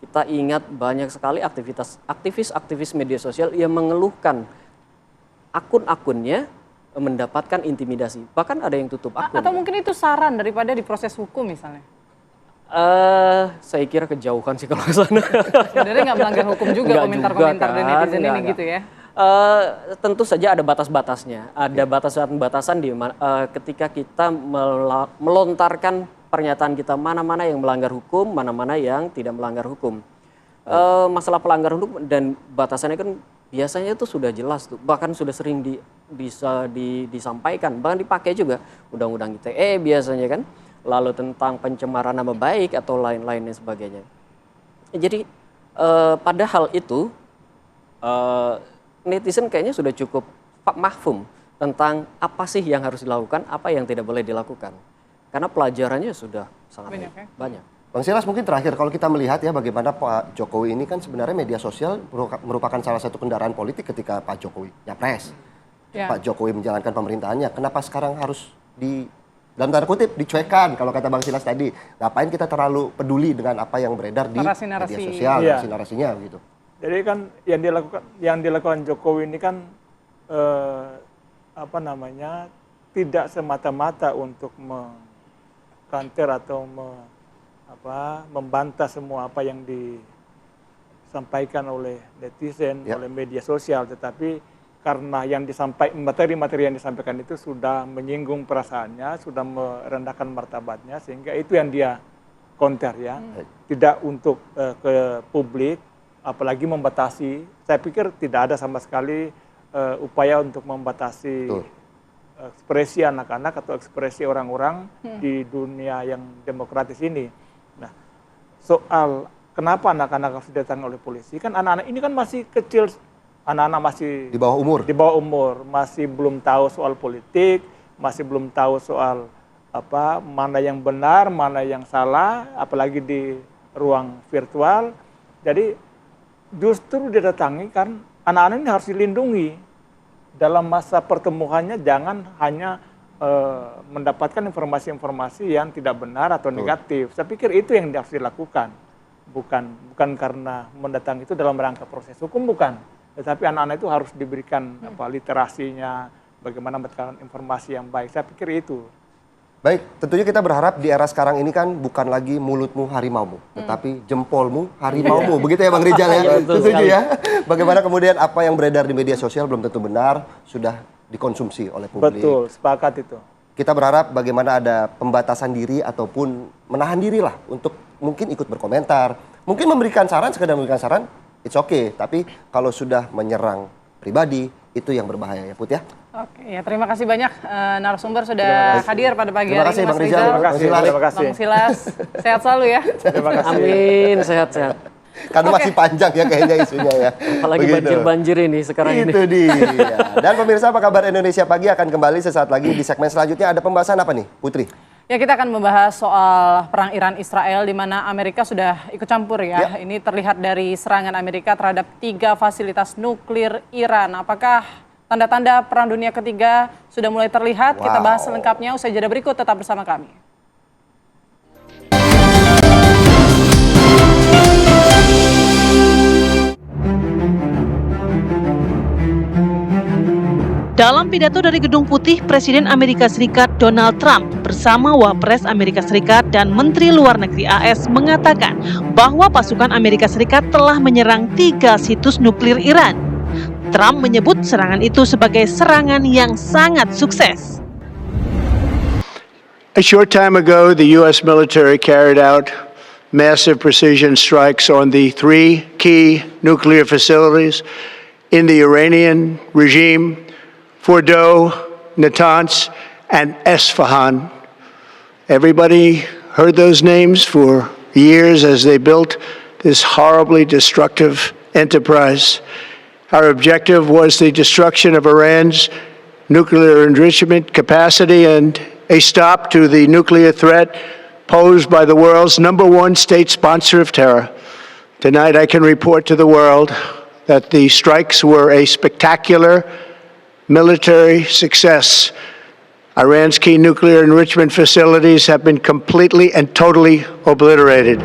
[SPEAKER 10] Kita ingat banyak sekali aktivis media sosial yang mengeluhkan akun-akunnya mendapatkan intimidasi. Bahkan ada yang tutup akun.
[SPEAKER 2] Atau mungkin itu saran daripada diproses hukum misalnya?
[SPEAKER 10] Saya kira kejauhan sih kalau ke sana.
[SPEAKER 2] Sebenarnya nggak melanggar hukum juga komentar-komentar dari netizen ini gitu ya?
[SPEAKER 10] Tentu saja ada batas-batasnya. Ada batasan-batasan di ketika kita melontarkan pernyataan kita mana-mana yang melanggar hukum, mana-mana yang tidak melanggar hukum. Masalah pelanggaran hukum dan batasannya kan biasanya itu sudah jelas tuh, bahkan sudah sering disampaikan, bahkan dipakai juga undang-undang ITE biasanya kan, lalu tentang pencemaran nama baik atau lain-lain dan sebagainya. Jadi padahal itu netizen kayaknya sudah cukup mahfum tentang apa sih yang harus dilakukan, apa yang tidak boleh dilakukan, karena pelajarannya sudah sangat banyak.
[SPEAKER 1] Bang Silas, mungkin terakhir kalau kita melihat ya bagaimana Pak Jokowi ini kan sebenarnya media sosial merupakan salah satu kendaraan politik ketika Pak Jokowi nyapres. Pak Jokowi menjalankan pemerintahannya. Kenapa sekarang harus dalam tanda kutip dicuekan kalau kata Bang Silas tadi. Ngapain kita terlalu peduli dengan apa yang beredar di media sosial, narasi-narasinya gitu.
[SPEAKER 11] Jadi kan yang dilakukan Jokowi ini kan tidak semata-mata untuk mengkanter atau membantah semua apa yang disampaikan oleh netizen, oleh media sosial, tetapi karena materi-materi yang disampaikan itu sudah menyinggung perasaannya, sudah merendahkan martabatnya, sehingga itu yang dia counter ya, tidak untuk ke publik, apalagi membatasi. Saya pikir tidak ada sama sekali upaya untuk membatasi ekspresi anak-anak atau ekspresi orang-orang di dunia yang demokratis ini. Nah, soal kenapa anak-anak harus didatangi oleh polisi, kan anak-anak ini kan masih kecil. Anak-anak masih
[SPEAKER 1] di bawah umur,
[SPEAKER 11] masih belum tahu soal politik, masih belum tahu soal mana yang benar, mana yang salah, apalagi di ruang virtual. Jadi justru didatangi kan anak-anak ini harus dilindungi dalam masa pertumbuhannya, jangan hanya mendapatkan informasi-informasi yang tidak benar atau negatif. Saya pikir itu yang harus dilakukan, bukan karena mendatangi itu dalam rangka proses hukum, bukan. Tetapi anak-anak itu harus diberikan literasinya, bagaimana mendapatkan informasi yang baik. Saya pikir itu.
[SPEAKER 1] Baik, tentunya kita berharap di era sekarang ini kan bukan lagi mulutmu harimaumu, tetapi jempolmu harimaumu. Begitu ya Bang Rijal ya? Setuju ya? Bagaimana kemudian apa yang beredar di media sosial belum tentu benar, sudah dikonsumsi oleh publik.
[SPEAKER 11] Betul, sepakat itu.
[SPEAKER 1] Kita berharap bagaimana ada pembatasan diri ataupun menahan diri lah untuk mungkin ikut berkomentar, mungkin memberikan saran, sekedar memberikan saran, it's okay. Tapi kalau sudah menyerang pribadi, itu yang berbahaya ya Put ya.
[SPEAKER 2] Oke, ya terima kasih banyak narasumber sudah hadir pada pagi hari ini, Mas Rizal.
[SPEAKER 11] Terima kasih.
[SPEAKER 2] Bang Silas, sehat selalu ya.
[SPEAKER 11] Terima kasih.
[SPEAKER 10] Amin, sehat-sehat.
[SPEAKER 1] Karena masih panjang ya kayaknya isunya ya.
[SPEAKER 10] Apalagi banjir-banjir ini sekarang ini.
[SPEAKER 1] Itu dia. Dan pemirsa, apa kabar Indonesia Pagi akan kembali sesaat lagi di segmen selanjutnya. Ada pembahasan apa nih, Putri?
[SPEAKER 2] Ya, kita akan membahas soal perang Iran-Israel di mana Amerika sudah ikut campur ya. Ini terlihat dari serangan Amerika terhadap 3 fasilitas nuklir Iran. Apakah tanda-tanda perang dunia ketiga sudah mulai terlihat? Kita bahas selengkapnya usai jeda berikut, tetap bersama kami.
[SPEAKER 9] Dalam pidato dari Gedung Putih, Presiden Amerika Serikat Donald Trump bersama Wapres Amerika Serikat dan Menteri Luar Negeri AS mengatakan bahwa pasukan Amerika Serikat telah menyerang 3 situs nuklir Iran. Trump menyebut serangan itu sebagai serangan yang sangat sukses.
[SPEAKER 14] A short time ago, the U.S. military carried out massive precision strikes on the 3 key nuclear facilities in the Iranian regime: Fordow, Natanz, and Esfahan. Everybody heard those names for years as they built this horribly destructive enterprise. Our objective was the destruction of Iran's nuclear enrichment capacity and a stop to the nuclear threat posed by the world's #1 state sponsor of terror. Tonight I can report to the world that the strikes were a spectacular military success. Iran's key nuclear enrichment facilities have been completely and totally obliterated.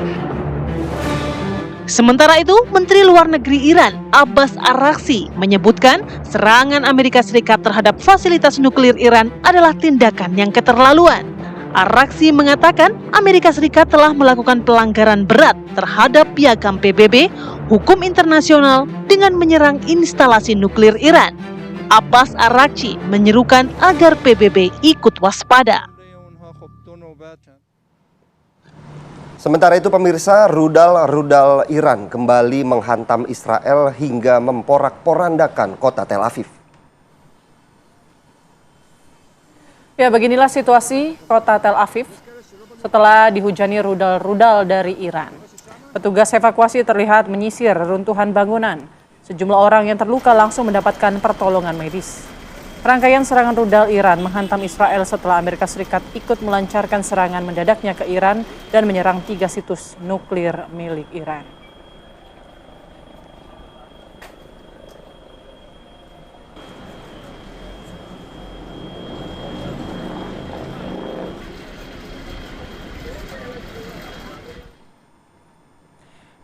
[SPEAKER 9] Sementara itu, Menteri Luar Negeri Iran, Abbas Araghchi, menyebutkan serangan Amerika Serikat terhadap fasilitas nuklir Iran adalah tindakan yang keterlaluan. Araghchi mengatakan Amerika Serikat telah melakukan pelanggaran berat terhadap piagam PBB, hukum internasional, dengan menyerang instalasi nuklir Iran. Abbas Araghchi menyerukan agar PBB ikut waspada.
[SPEAKER 1] Sementara itu pemirsa, rudal Iran kembali menghantam Israel hingga memporak-porandakan kota Tel Aviv.
[SPEAKER 2] Ya, beginilah situasi kota Tel Aviv setelah dihujani rudal-rudal dari Iran. Petugas evakuasi terlihat menyisir reruntuhan bangunan. Sejumlah orang yang terluka langsung mendapatkan pertolongan medis. Rangkaian serangan rudal Iran menghantam Israel setelah Amerika Serikat ikut melancarkan serangan mendadaknya ke Iran dan menyerang 3 situs nuklir milik Iran.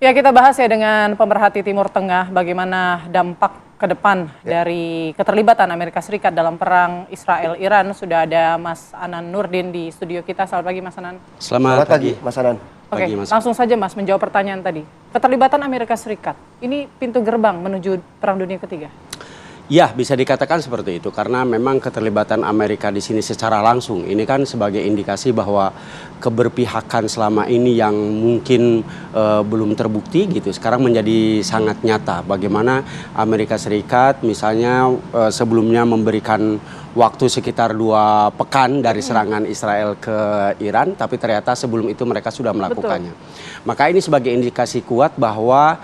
[SPEAKER 2] Ya, kita bahas ya dengan pemerhati Timur Tengah bagaimana dampak ke depan dari keterlibatan Amerika Serikat dalam perang Israel-Iran. Sudah ada Mas Anan Nurdin di studio kita. Selamat pagi Mas Anan.
[SPEAKER 15] Selamat pagi
[SPEAKER 1] Mas Anan.
[SPEAKER 2] Oke, langsung saja Mas menjawab pertanyaan tadi. Keterlibatan Amerika Serikat, ini pintu gerbang menuju Perang Dunia Ketiga?
[SPEAKER 15] Ya, bisa dikatakan seperti itu karena memang keterlibatan Amerika di sini secara langsung ini kan sebagai indikasi bahwa keberpihakan selama ini yang mungkin belum terbukti gitu sekarang menjadi sangat nyata. Bagaimana Amerika Serikat misalnya sebelumnya memberikan waktu sekitar 2 pekan dari serangan Israel ke Iran, tapi ternyata sebelum itu mereka sudah melakukannya. Maka ini sebagai indikasi kuat bahwa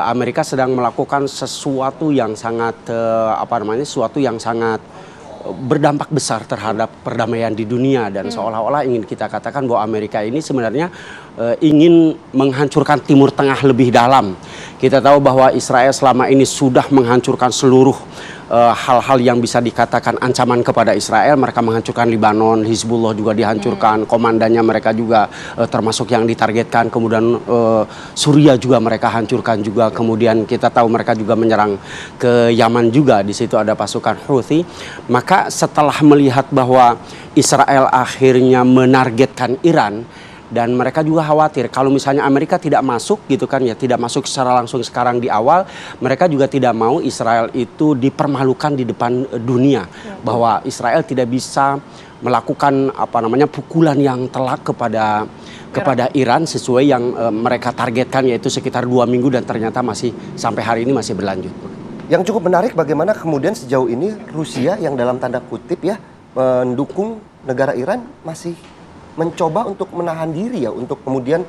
[SPEAKER 15] Amerika sedang melakukan sesuatu yang sangat sesuatu yang sangat berdampak besar terhadap perdamaian di dunia dan seolah-olah ingin kita katakan bahwa Amerika ini sebenarnya ingin menghancurkan Timur Tengah lebih dalam. Kita tahu bahwa Israel selama ini sudah menghancurkan seluruh hal-hal yang bisa dikatakan ancaman kepada Israel. Mereka menghancurkan Libanon, Hizbullah juga dihancurkan, komandannya mereka juga termasuk yang ditargetkan. Kemudian Suriah juga mereka hancurkan juga. Kemudian kita tahu mereka juga menyerang ke Yaman juga. Di situ ada pasukan Houthi. Maka setelah melihat bahwa Israel akhirnya menargetkan Iran, dan mereka juga khawatir kalau misalnya Amerika tidak masuk gitu kan ya, tidak masuk secara langsung sekarang di awal, mereka juga tidak mau Israel itu dipermalukan di depan dunia, bahwa Israel tidak bisa melakukan pukulan yang telak kepada Iran sesuai yang mereka targetkan, yaitu sekitar 2 minggu, dan ternyata masih sampai hari ini masih berlanjut.
[SPEAKER 1] Yang cukup menarik bagaimana kemudian sejauh ini Rusia yang dalam tanda kutip ya mendukung negara Iran masih mencoba untuk menahan diri ya untuk kemudian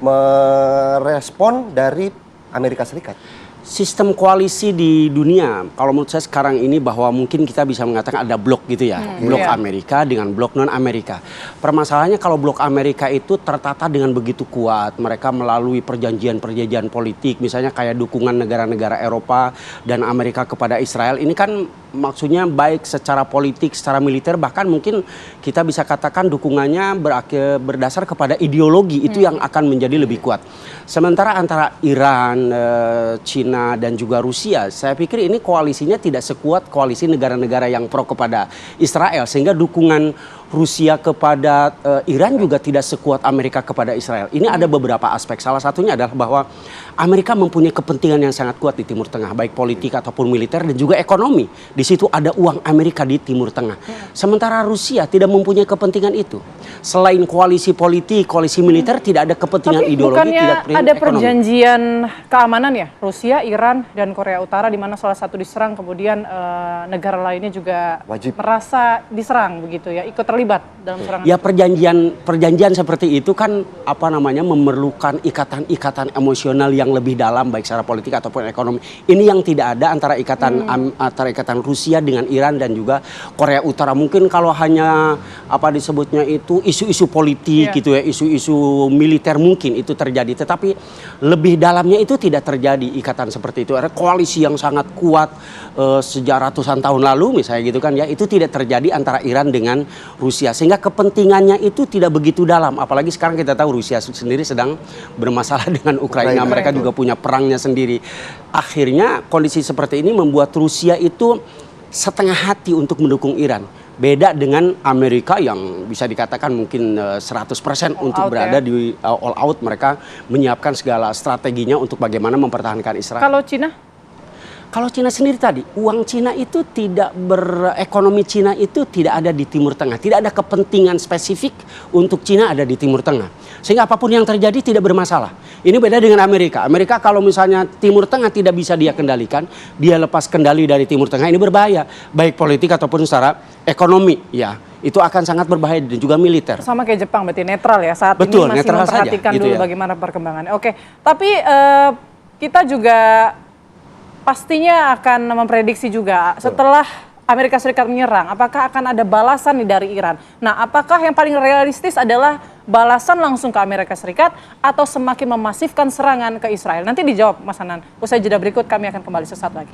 [SPEAKER 1] merespon dari Amerika Serikat.
[SPEAKER 15] Sistem koalisi di dunia, kalau menurut saya sekarang ini bahwa mungkin kita bisa mengatakan ada blok gitu ya, blok Amerika dengan blok non-Amerika. Permasalahannya kalau blok Amerika itu tertata dengan begitu kuat, mereka melalui perjanjian-perjanjian politik, misalnya kayak dukungan negara-negara Eropa dan Amerika kepada Israel, ini kan maksudnya baik secara politik, secara militer, bahkan mungkin kita bisa katakan dukungannya berdasar kepada ideologi, itu yang akan menjadi lebih kuat. Sementara antara Iran, China, dan juga Rusia, saya pikir ini koalisinya tidak sekuat koalisi negara-negara yang pro kepada Israel, sehingga dukungan Rusia kepada Iran juga tidak sekuat Amerika kepada Israel. Ini ada beberapa aspek. Salah satunya adalah bahwa Amerika mempunyai kepentingan yang sangat kuat di Timur Tengah, baik politik ataupun militer dan juga ekonomi. Di situ ada uang Amerika di Timur Tengah. Sementara Rusia tidak mempunyai kepentingan itu. Selain koalisi politik, koalisi militer, tidak ada kepentingan ideologi, tidak
[SPEAKER 2] ada
[SPEAKER 15] ekonomi.
[SPEAKER 2] perjanjian keamanan ya, Rusia, Iran, dan Korea Utara, di mana salah satu diserang, kemudian negara lainnya juga merasa diserang begitu ya, ikut terlibat dalam serangan. Ya,
[SPEAKER 15] perjanjian seperti itu kan memerlukan ikatan-ikatan emosional yang lebih dalam baik secara politik ataupun ekonomi. Ini yang tidak ada antara ikatan Rusia dengan Iran dan juga Korea Utara. Mungkin kalau hanya disebutnya itu isu-isu politik gitu ya, isu-isu militer mungkin itu terjadi, tetapi lebih dalamnya itu tidak terjadi ikatan seperti itu. Ada koalisi yang sangat kuat sejak ratusan tahun lalu misalnya gitu kan ya, itu tidak terjadi antara Iran dengan Rusia, sehingga kepentingannya itu tidak begitu dalam. Apalagi sekarang kita tahu Rusia sendiri sedang bermasalah dengan Ukraina, mereka juga punya perangnya sendiri. Akhirnya kondisi seperti ini membuat Rusia itu setengah hati untuk mendukung Iran. Beda dengan Amerika yang bisa dikatakan mungkin 100% untuk berada di all out. Mereka menyiapkan segala strateginya untuk bagaimana mempertahankan Israel.
[SPEAKER 2] Kalau Cina?
[SPEAKER 15] Kalau Cina sendiri tadi, uang Cina itu ekonomi Cina itu tidak ada di Timur Tengah. Tidak ada kepentingan spesifik untuk Cina ada di Timur Tengah. Sehingga apapun yang terjadi tidak bermasalah. Ini beda dengan Amerika. Amerika kalau misalnya Timur Tengah tidak bisa dia kendalikan, dia lepas kendali dari Timur Tengah, ini berbahaya. Baik politik ataupun secara ekonomi ya. Itu akan sangat berbahaya dan juga militer.
[SPEAKER 2] Sama kayak Jepang, berarti netral ya saat ini, masih memperhatikan dulu bagaimana perkembangannya. Oke, tapi kita juga pastinya akan memprediksi juga setelah Amerika Serikat menyerang, apakah akan ada balasan dari Iran? Nah, apakah yang paling realistis adalah balasan langsung ke Amerika Serikat atau semakin memasifkan serangan ke Israel? Nanti dijawab Mas Hanan. Usai jeda berikut kami akan kembali sesaat lagi.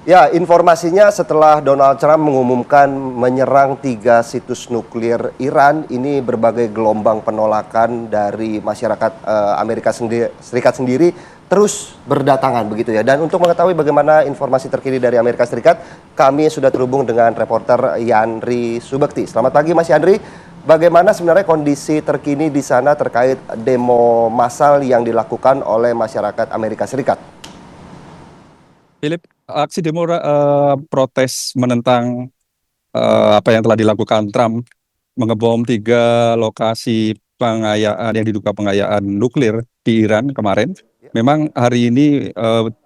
[SPEAKER 1] Ya, informasinya setelah Donald Trump mengumumkan menyerang 3 situs nuklir Iran, ini berbagai gelombang penolakan dari masyarakat Amerika Serikat sendiri terus berdatangan begitu ya. Dan untuk mengetahui bagaimana informasi terkini dari Amerika Serikat, kami sudah terhubung dengan reporter Yandri Subekti. Selamat pagi Mas Yandri, bagaimana sebenarnya kondisi terkini di sana terkait demo massal yang dilakukan oleh masyarakat Amerika Serikat?
[SPEAKER 16] Philip, aksi demo protes menentang apa yang telah dilakukan Trump mengebom 3 lokasi pengayaan yang diduga pengayaan nuklir di Iran kemarin. Memang hari ini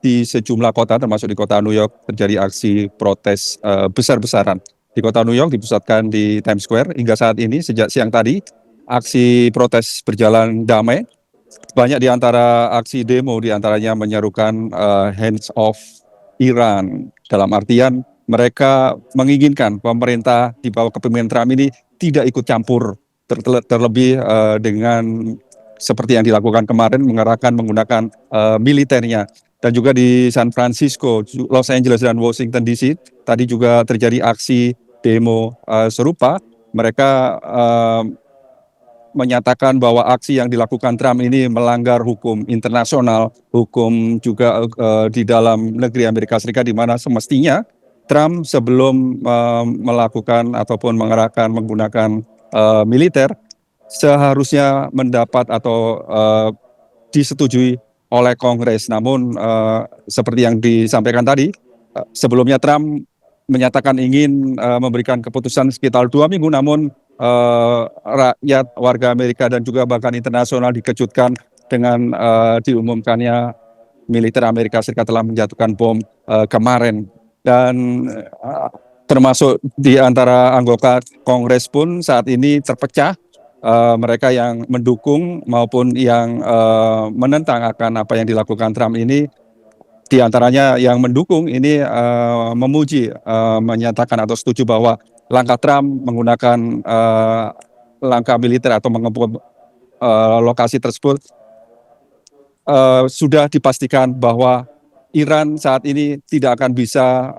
[SPEAKER 16] di sejumlah kota termasuk di kota New York terjadi aksi protes besar-besaran. Di kota New York dipusatkan di Times Square hingga saat ini sejak siang tadi aksi protes berjalan damai. Banyak di antara aksi demo diantaranya menyerukan hands off Iran, dalam artian mereka menginginkan pemerintah di bawah kepemimpinan Trump ini tidak ikut campur, terlebih dengan seperti yang dilakukan kemarin menggunakan militernya. Dan juga di San Francisco, Los Angeles dan Washington DC tadi juga terjadi aksi demo serupa. Mereka menyatakan bahwa aksi yang dilakukan Trump ini melanggar hukum internasional, hukum juga di dalam negeri Amerika Serikat, di mana semestinya Trump sebelum melakukan ataupun menggunakan militer seharusnya mendapat atau disetujui oleh Kongres. Namun seperti yang disampaikan tadi, sebelumnya Trump menyatakan ingin memberikan keputusan sekitar 2 minggu, namun rakyat, warga Amerika dan juga bahkan internasional dikejutkan dengan diumumkannya militer Amerika Serikat telah menjatuhkan bom kemarin. Dan termasuk di antara anggota Kongres pun saat ini terpecah, mereka yang mendukung maupun yang menentang akan apa yang dilakukan Trump ini. Di antaranya yang mendukung ini memuji, menyatakan atau setuju bahwa langkah Trump menggunakan langkah militer atau mengebom lokasi tersebut sudah dipastikan bahwa Iran saat ini tidak akan bisa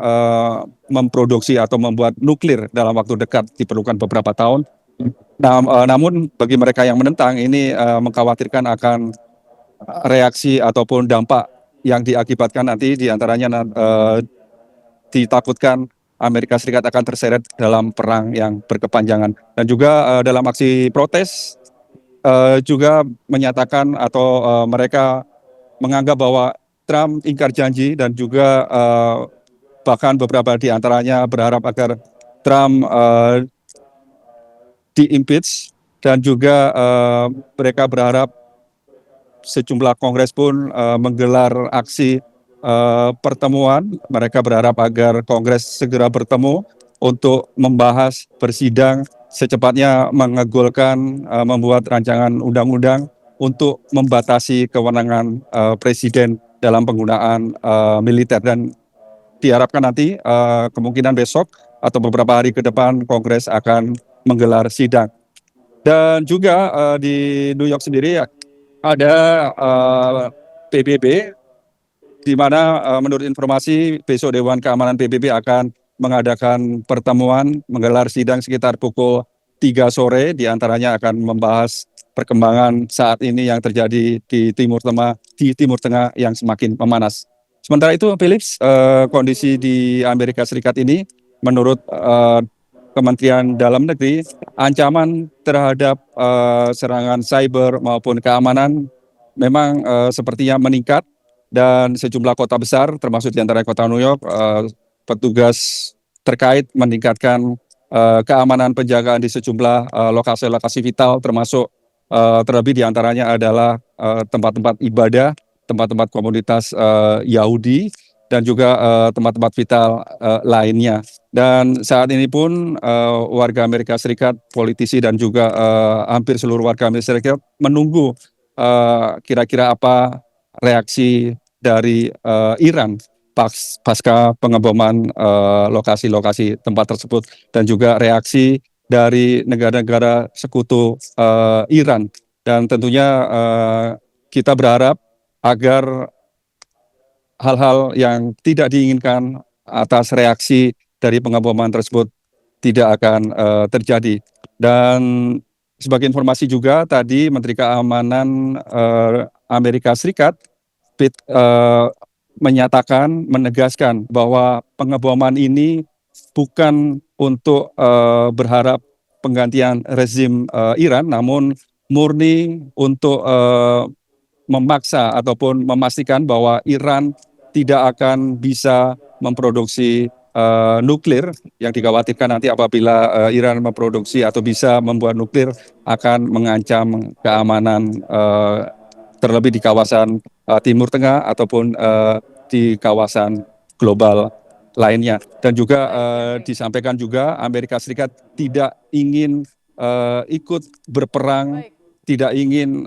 [SPEAKER 16] memproduksi atau membuat nuklir dalam waktu dekat, diperlukan beberapa tahun. Namun bagi mereka yang menentang ini mengkhawatirkan akan reaksi ataupun dampak yang diakibatkan nanti diantaranya ditakutkan Amerika Serikat akan terseret dalam perang yang berkepanjangan. Dan juga dalam aksi protes juga menyatakan atau mereka menganggap bahwa Trump ingkar janji dan juga bahkan beberapa di antaranya berharap agar Trump di-impeach dan juga mereka berharap sejumlah Kongres pun menggelar aksi pertemuan. Mereka berharap agar Kongres segera bertemu untuk membahas, bersidang, secepatnya mengegolkan, membuat rancangan undang-undang untuk membatasi kewenangan presiden dalam penggunaan militer. Dan diharapkan nanti kemungkinan besok atau beberapa hari ke depan Kongres akan menggelar sidang. Dan juga di New York sendiri ada PBB, di mana menurut informasi besok Dewan Keamanan PBB akan mengadakan pertemuan, menggelar sidang sekitar pukul 3 sore, di antaranya akan membahas perkembangan saat ini yang terjadi di Timur Tengah yang semakin memanas. Sementara itu, Philips, kondisi di Amerika Serikat ini menurut Kementerian Dalam Negeri, ancaman terhadap serangan cyber maupun keamanan memang sepertinya meningkat, dan sejumlah kota besar termasuk di antara kota New York, petugas terkait meningkatkan keamanan penjagaan di sejumlah lokasi-lokasi vital, termasuk terlebih di antaranya adalah tempat-tempat ibadah, tempat-tempat komunitas Yahudi, dan juga tempat-tempat vital lainnya. Dan saat ini pun warga Amerika Serikat, politisi dan juga hampir seluruh warga Amerika Serikat menunggu kira-kira apa reaksi dari Iran pasca pengeboman lokasi-lokasi tempat tersebut, dan juga reaksi dari negara-negara sekutu Iran. Dan tentunya kita berharap agar hal-hal yang tidak diinginkan atas reaksi dari pengeboman tersebut tidak akan terjadi. Dan sebagai informasi juga tadi Menteri Keamanan Amerika Serikat menegaskan bahwa pengeboman ini bukan untuk berharap penggantian rezim Iran, namun murni untuk memaksa ataupun memastikan bahwa Iran tidak akan bisa memproduksi nuklir, yang dikhawatirkan nanti apabila Iran memproduksi atau bisa membuat nuklir akan mengancam keamanan terlebih di kawasan Timur Tengah ataupun di kawasan global lainnya. Dan juga disampaikan juga Amerika Serikat tidak ingin ikut berperang, tidak ingin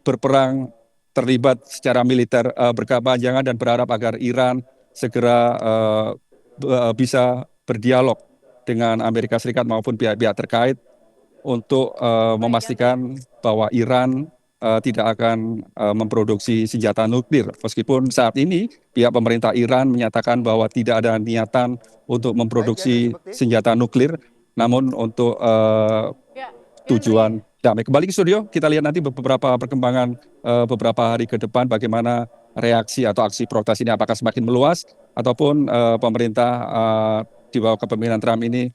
[SPEAKER 16] berperang terlibat secara militer berkepanjangan, dan berharap agar Iran segera bisa berdialog dengan Amerika Serikat maupun pihak-pihak terkait untuk memastikan bahwa Iran tidak akan memproduksi senjata nuklir. Meskipun saat ini pihak pemerintah Iran menyatakan bahwa tidak ada niatan untuk memproduksi senjata nuklir, namun untuk tujuan damai. Kembali ke studio, kita lihat nanti beberapa perkembangan beberapa hari ke depan bagaimana reaksi atau aksi protes ini, apakah semakin meluas ataupun pemerintah di bawah kepemimpinan Trump ini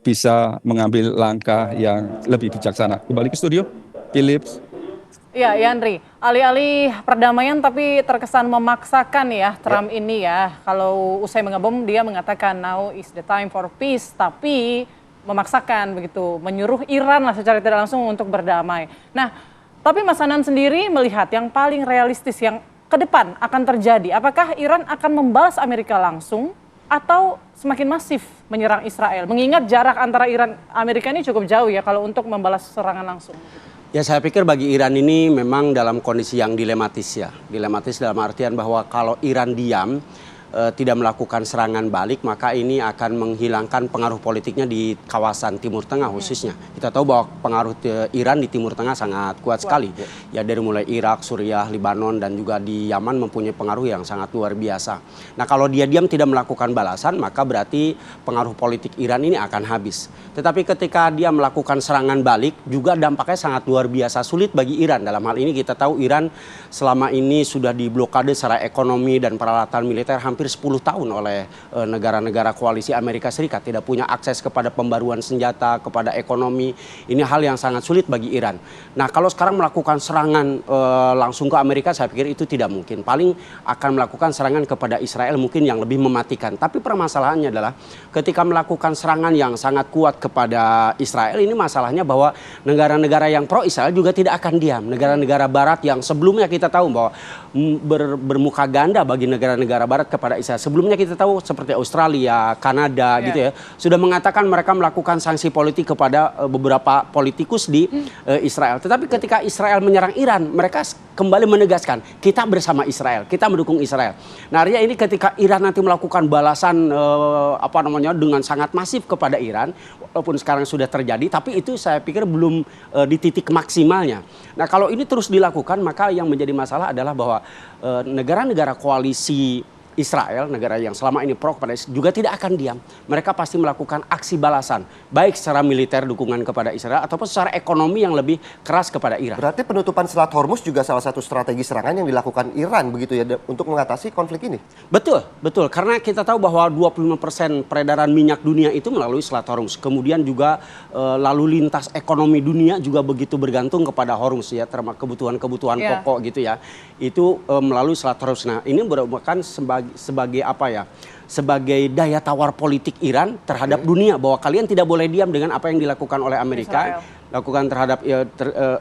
[SPEAKER 16] bisa mengambil langkah yang lebih bijaksana. Kembali ke studio, Philip.
[SPEAKER 2] Ya, Yandri, alih-alih perdamaian tapi terkesan memaksakan ya Trump ini ya. Kalau usai mengebom dia mengatakan now is the time for peace, tapi memaksakan begitu, menyuruh Iran lah secara tidak langsung untuk berdamai. Nah, tapi Mas Hanan sendiri melihat yang paling realistis yang ke depan akan terjadi, apakah Iran akan membalas Amerika langsung atau semakin masif menyerang Israel? Mengingat jarak antara Iran Amerika ini cukup jauh ya kalau untuk membalas serangan langsung.
[SPEAKER 15] Ya, saya pikir bagi Iran ini memang dalam kondisi yang dilematis ya. Dilematis dalam artian bahwa kalau Iran diam, tidak melakukan serangan balik, maka ini akan menghilangkan pengaruh politiknya di kawasan Timur Tengah khususnya. Kita tahu bahwa pengaruh Iran di Timur Tengah sangat kuat sekali. Ya, dari mulai Irak, Suriah, Lebanon, dan juga di Yaman mempunyai pengaruh yang sangat luar biasa. Nah, kalau dia diam tidak melakukan balasan, maka berarti pengaruh politik Iran ini akan habis. Tetapi ketika dia melakukan serangan balik, juga dampaknya sangat luar biasa sulit bagi Iran. Dalam hal ini kita tahu Iran selama ini sudah diblokade secara ekonomi dan peralatan militer hampir 10 tahun oleh negara-negara koalisi Amerika Serikat, tidak punya akses kepada pembaruan senjata, kepada ekonomi. Ini hal yang sangat sulit bagi Iran. Nah, kalau sekarang melakukan serangan langsung ke Amerika, saya pikir itu tidak mungkin. Paling akan melakukan serangan kepada Israel mungkin yang lebih mematikan. Tapi permasalahannya adalah ketika melakukan serangan yang sangat kuat kepada Israel, ini masalahnya bahwa negara-negara yang pro Israel juga tidak akan diam. Negara-negara Barat yang sebelumnya kita tahu bahwa bermuka ganda bagi negara-negara Barat kepada Israel. Sebelumnya kita tahu seperti Australia, Kanada gitu ya, sudah mengatakan mereka melakukan sanksi politik kepada beberapa politikus di Israel. Tetapi ketika Israel menyerang Iran, mereka kembali menegaskan kita bersama Israel, kita mendukung Israel. Nah, artinya ini ketika Iran nanti melakukan balasan dengan sangat masif kepada Iran, walaupun sekarang sudah terjadi, tapi itu saya pikir belum di titik maksimalnya. Nah, kalau ini terus dilakukan, maka yang menjadi masalah adalah bahwa negara-negara koalisi Israel, negara yang selama ini pro kepada Israel, juga tidak akan diam. Mereka pasti melakukan aksi balasan, baik secara militer dukungan kepada Israel ataupun secara ekonomi yang lebih keras kepada Iran.
[SPEAKER 1] Berarti penutupan Selat Hormuz juga salah satu strategi serangan yang dilakukan Iran begitu ya untuk mengatasi konflik ini?
[SPEAKER 15] Betul, betul. Karena kita tahu bahwa 25% peredaran minyak dunia itu melalui Selat Hormuz. Kemudian juga lalu lintas ekonomi dunia juga begitu bergantung kepada Hormuz ya, termasuk kebutuhan-kebutuhan pokok gitu ya. Itu melalui Selat Hormuz. Nah, ini merupakan sebagai apa ya? Sebagai daya tawar politik Iran terhadap dunia, bahwa kalian tidak boleh diam dengan apa yang dilakukan oleh Amerika, lakukan terhadap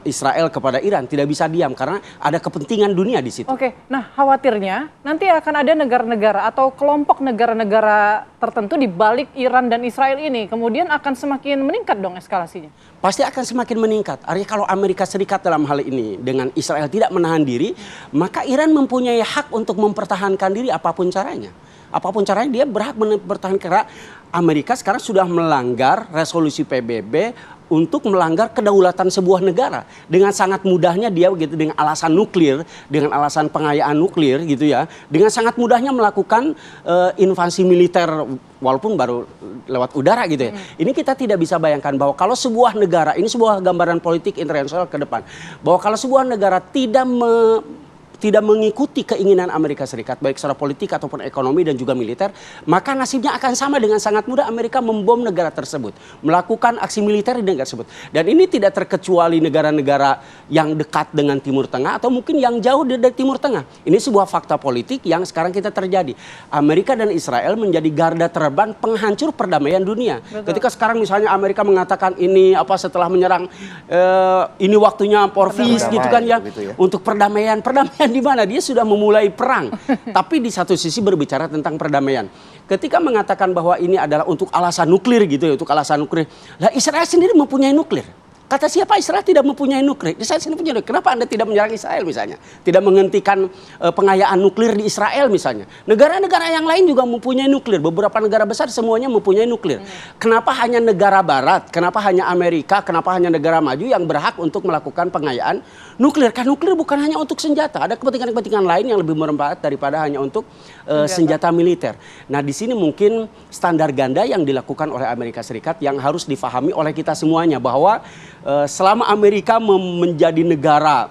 [SPEAKER 15] Israel kepada Iran, tidak bisa diam karena ada kepentingan dunia di situ.
[SPEAKER 2] Oke, nah khawatirnya nanti akan ada negara-negara atau kelompok negara-negara tertentu di balik Iran dan Israel ini, kemudian akan semakin meningkat dong eskalasinya.
[SPEAKER 15] Pasti akan semakin meningkat. Artinya kalau Amerika Serikat dalam hal ini dengan Israel tidak menahan diri, maka Iran mempunyai hak untuk mempertahankan diri apapun caranya. Apapun caranya dia berhak mempertahankan, karena Amerika sekarang sudah melanggar resolusi PBB untuk melanggar kedaulatan sebuah negara. Dengan sangat mudahnya dia begitu dengan alasan nuklir, dengan alasan pengayaan nuklir gitu ya, dengan sangat mudahnya melakukan invasi militer walaupun baru lewat udara gitu ya. Ini kita tidak bisa bayangkan bahwa kalau sebuah negara, ini sebuah gambaran politik internasional ke depan, bahwa kalau sebuah negara tidak mengikuti keinginan Amerika Serikat, baik secara politik ataupun ekonomi dan juga militer, maka nasibnya akan sama. Dengan sangat mudah Amerika membom negara tersebut, melakukan aksi militer di negara tersebut. Dan ini tidak terkecuali negara-negara yang dekat dengan Timur Tengah atau mungkin yang jauh dari Timur Tengah. Ini sebuah fakta politik yang sekarang kita terjadi. Amerika dan Israel menjadi garda terdepan penghancur perdamaian dunia. Betul. Ketika sekarang misalnya Amerika mengatakan ini setelah menyerang ini waktunya for peace gitu kan ya, untuk perdamaian di mana dia sudah memulai perang. Tapi di satu sisi berbicara tentang perdamaian. Ketika mengatakan bahwa ini adalah untuk alasan nuklir gitu ya, untuk alasan nuklir. Lah Israel sendiri mempunyai nuklir. Kata siapa Israel tidak mempunyai nuklir? Israel sendiri punya nuklir. Kenapa Anda tidak menyerang Israel misalnya? Tidak menghentikan pengayaan nuklir di Israel misalnya. Negara-negara yang lain juga mempunyai nuklir. Beberapa negara besar semuanya mempunyai nuklir. Kenapa hanya negara barat? Kenapa hanya Amerika? Kenapa hanya negara maju yang berhak untuk melakukan pengayaan nuklir? Karena nuklir bukan hanya untuk senjata. Ada kepentingan-kepentingan lain yang lebih bermanfaat daripada hanya untuk senjata militer. Nah di sini mungkin standar ganda yang dilakukan oleh Amerika Serikat yang harus difahami oleh kita semuanya, bahwa selama Amerika menjadi negara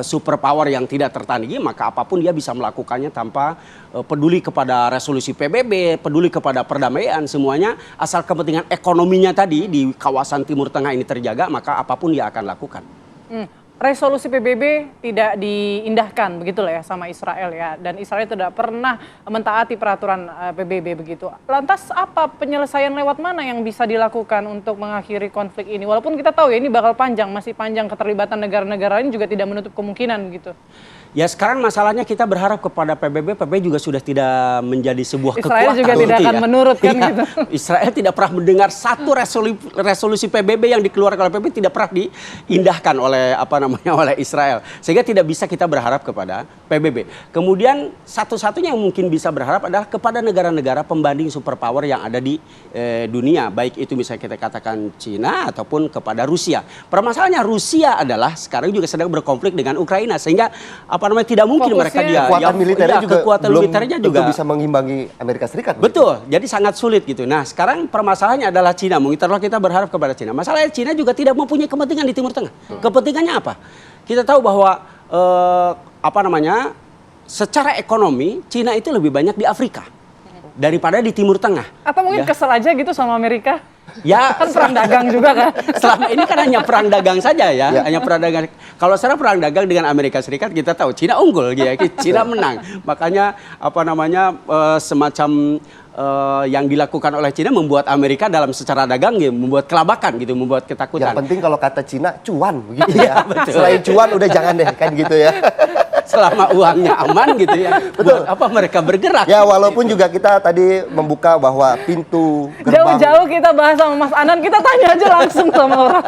[SPEAKER 15] superpower yang tidak tertandingi, maka apapun dia bisa melakukannya tanpa peduli kepada resolusi PBB, peduli kepada perdamaian, semuanya asal kepentingan ekonominya tadi di kawasan Timur Tengah ini terjaga, maka apapun dia akan lakukan.
[SPEAKER 2] Resolusi PBB tidak diindahkan begitu lah ya sama Israel ya, dan Israel tidak pernah mentaati peraturan PBB begitu. Lantas apa penyelesaian lewat mana yang bisa dilakukan untuk mengakhiri konflik ini? Walaupun kita tahu ya ini bakal panjang, masih panjang, keterlibatan negara-negara lain juga tidak menutup kemungkinan begitu.
[SPEAKER 15] Ya sekarang masalahnya kita berharap kepada PBB juga sudah tidak menjadi sebuah kekuatan.
[SPEAKER 2] Israel juga tidak akan menurut kan gitu.
[SPEAKER 15] Israel tidak pernah mendengar satu resolusi PBB yang dikeluarkan oleh PBB tidak pernah diindahkan oleh oleh Israel. Sehingga tidak bisa kita berharap kepada PBB. Kemudian satu-satunya yang mungkin bisa berharap adalah kepada negara-negara pembanding superpower yang ada di dunia. Baik itu misalnya kita katakan Cina ataupun kepada Rusia. Permasalahannya Rusia adalah sekarang juga sedang berkonflik dengan Ukraina. Sehingga tidak mungkin mereka
[SPEAKER 1] kekuatan militernya juga
[SPEAKER 15] belum
[SPEAKER 1] bisa mengimbangi Amerika Serikat.
[SPEAKER 15] Betul, jadi sangat sulit gitu. Nah sekarang permasalahannya adalah Cina. Mungkin kita berharap kepada Cina. Masalahnya Cina juga tidak mempunyai kepentingan di Timur Tengah. Kepentingannya apa? Kita tahu bahwa secara ekonomi Cina itu lebih banyak di Afrika daripada di Timur Tengah.
[SPEAKER 2] Atau mungkin kesel aja gitu sama Amerika?
[SPEAKER 15] Ya
[SPEAKER 2] kan perang dagang juga kan.
[SPEAKER 15] Selama ini kan hanya perang dagang saja ya, hanya perang dagang. Kalau secara perang dagang dengan Amerika Serikat kita tahu Cina unggul gitu ya, Cina menang. Makanya semacam yang dilakukan oleh Cina membuat Amerika dalam secara dagang gitu, membuat kelabakan gitu, membuat ketakutan.
[SPEAKER 1] Yang penting kalau kata Cina cuan begitu ya. Selain cuan udah jangan deh kan gitu ya.
[SPEAKER 15] Selama uangnya aman gitu ya. Betul. Buat apa mereka bergerak?
[SPEAKER 1] Ya walaupun juga kita tadi membuka bahwa pintu gerbang.
[SPEAKER 2] Jauh-jauh kita bahas sama Mas Anan, kita tanya aja langsung sama orang.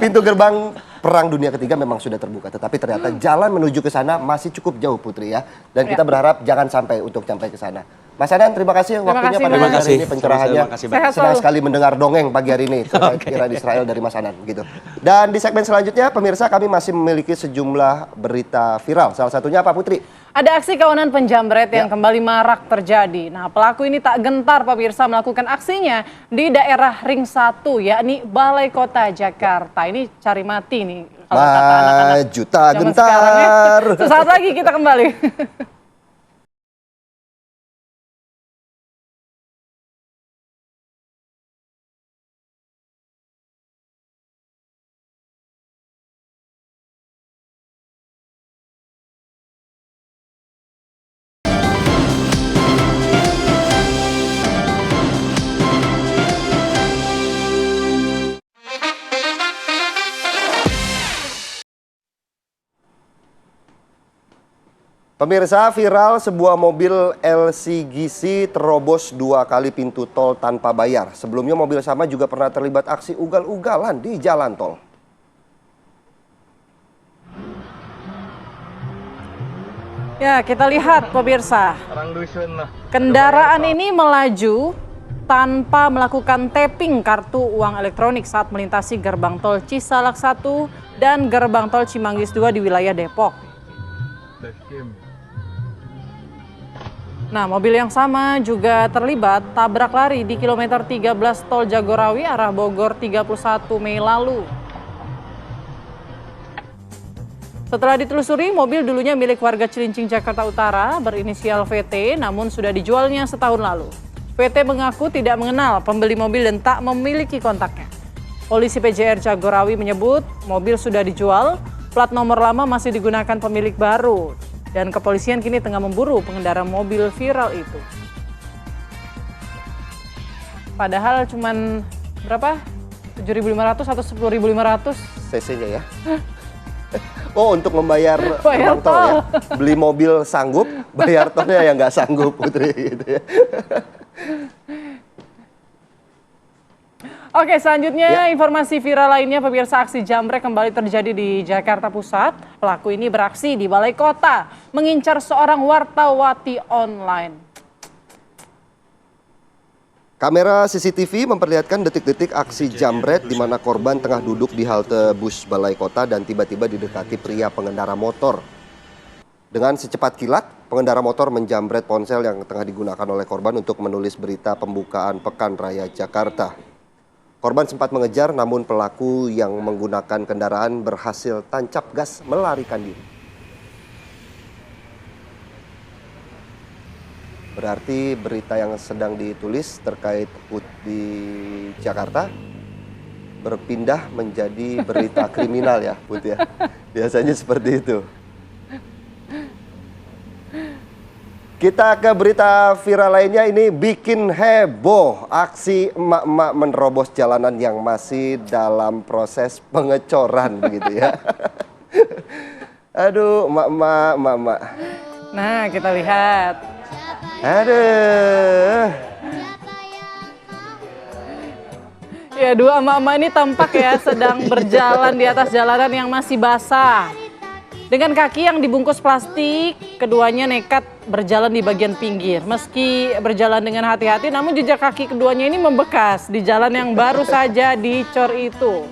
[SPEAKER 1] Pintu gerbang Perang Dunia Ketiga memang sudah terbuka, tetapi ternyata jalan menuju ke sana masih cukup jauh Putri ya. Dan kita berharap jangan sampai ke sana. Mas Anan, terima kasih waktunya pada hari ini, pencerahannya. Senang sekali mendengar dongeng pagi hari ini terkait Iran Israel dari Mas Anan gitu. Dan di segmen selanjutnya pemirsa kami masih memiliki sejumlah berita viral. Salah satunya apa Putri?
[SPEAKER 2] Ada aksi kawanan penjamret yang kembali marak terjadi. Nah, pelaku ini tak gentar pemirsa melakukan aksinya di daerah Ring 1 yakni Balai Kota Jakarta. Ini cari mati nih kalau kata anak-anak
[SPEAKER 1] juta gentar.
[SPEAKER 2] Sesaat lagi kita kembali.
[SPEAKER 1] Pemirsa, viral sebuah mobil LCGC terobos 2 kali pintu tol tanpa bayar. Sebelumnya mobil sama juga pernah terlibat aksi ugal-ugalan di jalan tol.
[SPEAKER 2] Ya, kita lihat pemirsa. Kendaraan ini melaju tanpa melakukan tapping kartu uang elektronik saat melintasi gerbang tol Cisalak 1 dan gerbang tol Cimanggis 2 di wilayah Depok. Nah, mobil yang sama juga terlibat tabrak lari di kilometer 13 tol Jagorawi arah Bogor 31 Mei lalu. Setelah ditelusuri, mobil dulunya milik warga Cilincing, Jakarta Utara berinisial VT, namun sudah dijualnya setahun lalu. VT mengaku tidak mengenal pembeli mobil dan tak memiliki kontaknya. Polisi PJR Jagorawi menyebut mobil sudah dijual, plat nomor lama masih digunakan pemilik baru. Dan kepolisian kini tengah memburu pengendara mobil viral itu. Padahal cuman berapa? 7.500 atau 10.500?
[SPEAKER 1] CC-nya ya. Oh, untuk membayar
[SPEAKER 2] Bayar
[SPEAKER 1] uang tol ya. Beli mobil sanggup, bayar tolnya yang nggak sanggup, Putri gitu ya.
[SPEAKER 2] Oke, selanjutnya informasi viral lainnya, pemirsa, aksi jambret kembali terjadi di Jakarta Pusat. Pelaku ini beraksi di Balai Kota, mengincar seorang wartawati online.
[SPEAKER 1] Kamera CCTV memperlihatkan detik-detik aksi jambret di mana korban tengah duduk di halte bus Balai Kota dan tiba-tiba didekati pria pengendara motor. Dengan secepat kilat, pengendara motor menjambret ponsel yang tengah digunakan oleh korban untuk menulis berita pembukaan Pekan Raya Jakarta. Korban sempat mengejar, namun pelaku yang menggunakan kendaraan berhasil tancap gas melarikan diri. Berarti berita yang sedang ditulis terkait HUT di Jakarta berpindah menjadi berita kriminal ya, Put ya. Biasanya seperti itu. Kita ke berita viral lainnya, ini bikin heboh. Aksi emak-emak menerobos jalanan yang masih dalam proses pengecoran begitu ya. Aduh, emak-emak.
[SPEAKER 2] Nah, kita lihat.
[SPEAKER 1] Aduh.
[SPEAKER 2] Ya, dua emak-emak ini tampak ya sedang berjalan di atas jalanan yang masih basah. Dengan kaki yang dibungkus plastik, keduanya nekat berjalan di bagian pinggir. Meski berjalan dengan hati-hati, namun jejak kaki keduanya ini membekas di jalan yang baru saja dicor itu.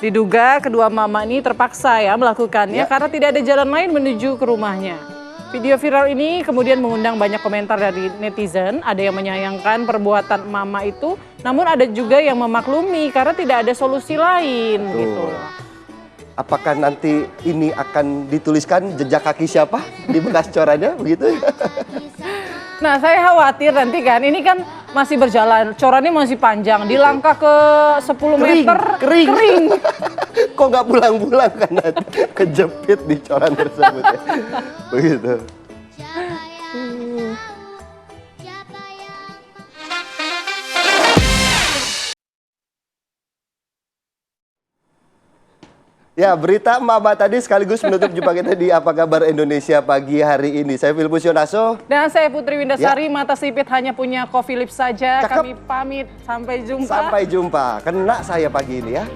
[SPEAKER 2] Diduga kedua mama ini terpaksa ya melakukannya karena tidak ada jalan lain menuju ke rumahnya. Video viral ini kemudian mengundang banyak komentar dari netizen. Ada yang menyayangkan perbuatan mama itu, namun ada juga yang memaklumi karena tidak ada solusi lain gitu.
[SPEAKER 1] Apakah nanti ini akan dituliskan jejak kaki siapa di bekas corannya begitu?
[SPEAKER 2] Nah, saya khawatir nanti kan, ini kan masih berjalan, corannya masih panjang, di langkah ke 10 meter kering.
[SPEAKER 1] Kok nggak pulang-pulang kan nanti kejepit di coran tersebut ya. Begitu. Ya, berita emak-emak tadi sekaligus menutup jumpa kita di Apa Kabar Indonesia pagi hari ini. Saya Filipus Yonaso.
[SPEAKER 2] Dan saya Putri Windasari, mata sipit hanya punya Coffee Lips saja. Kami pamit, sampai jumpa.
[SPEAKER 1] Sampai jumpa. Kena saya pagi ini ya.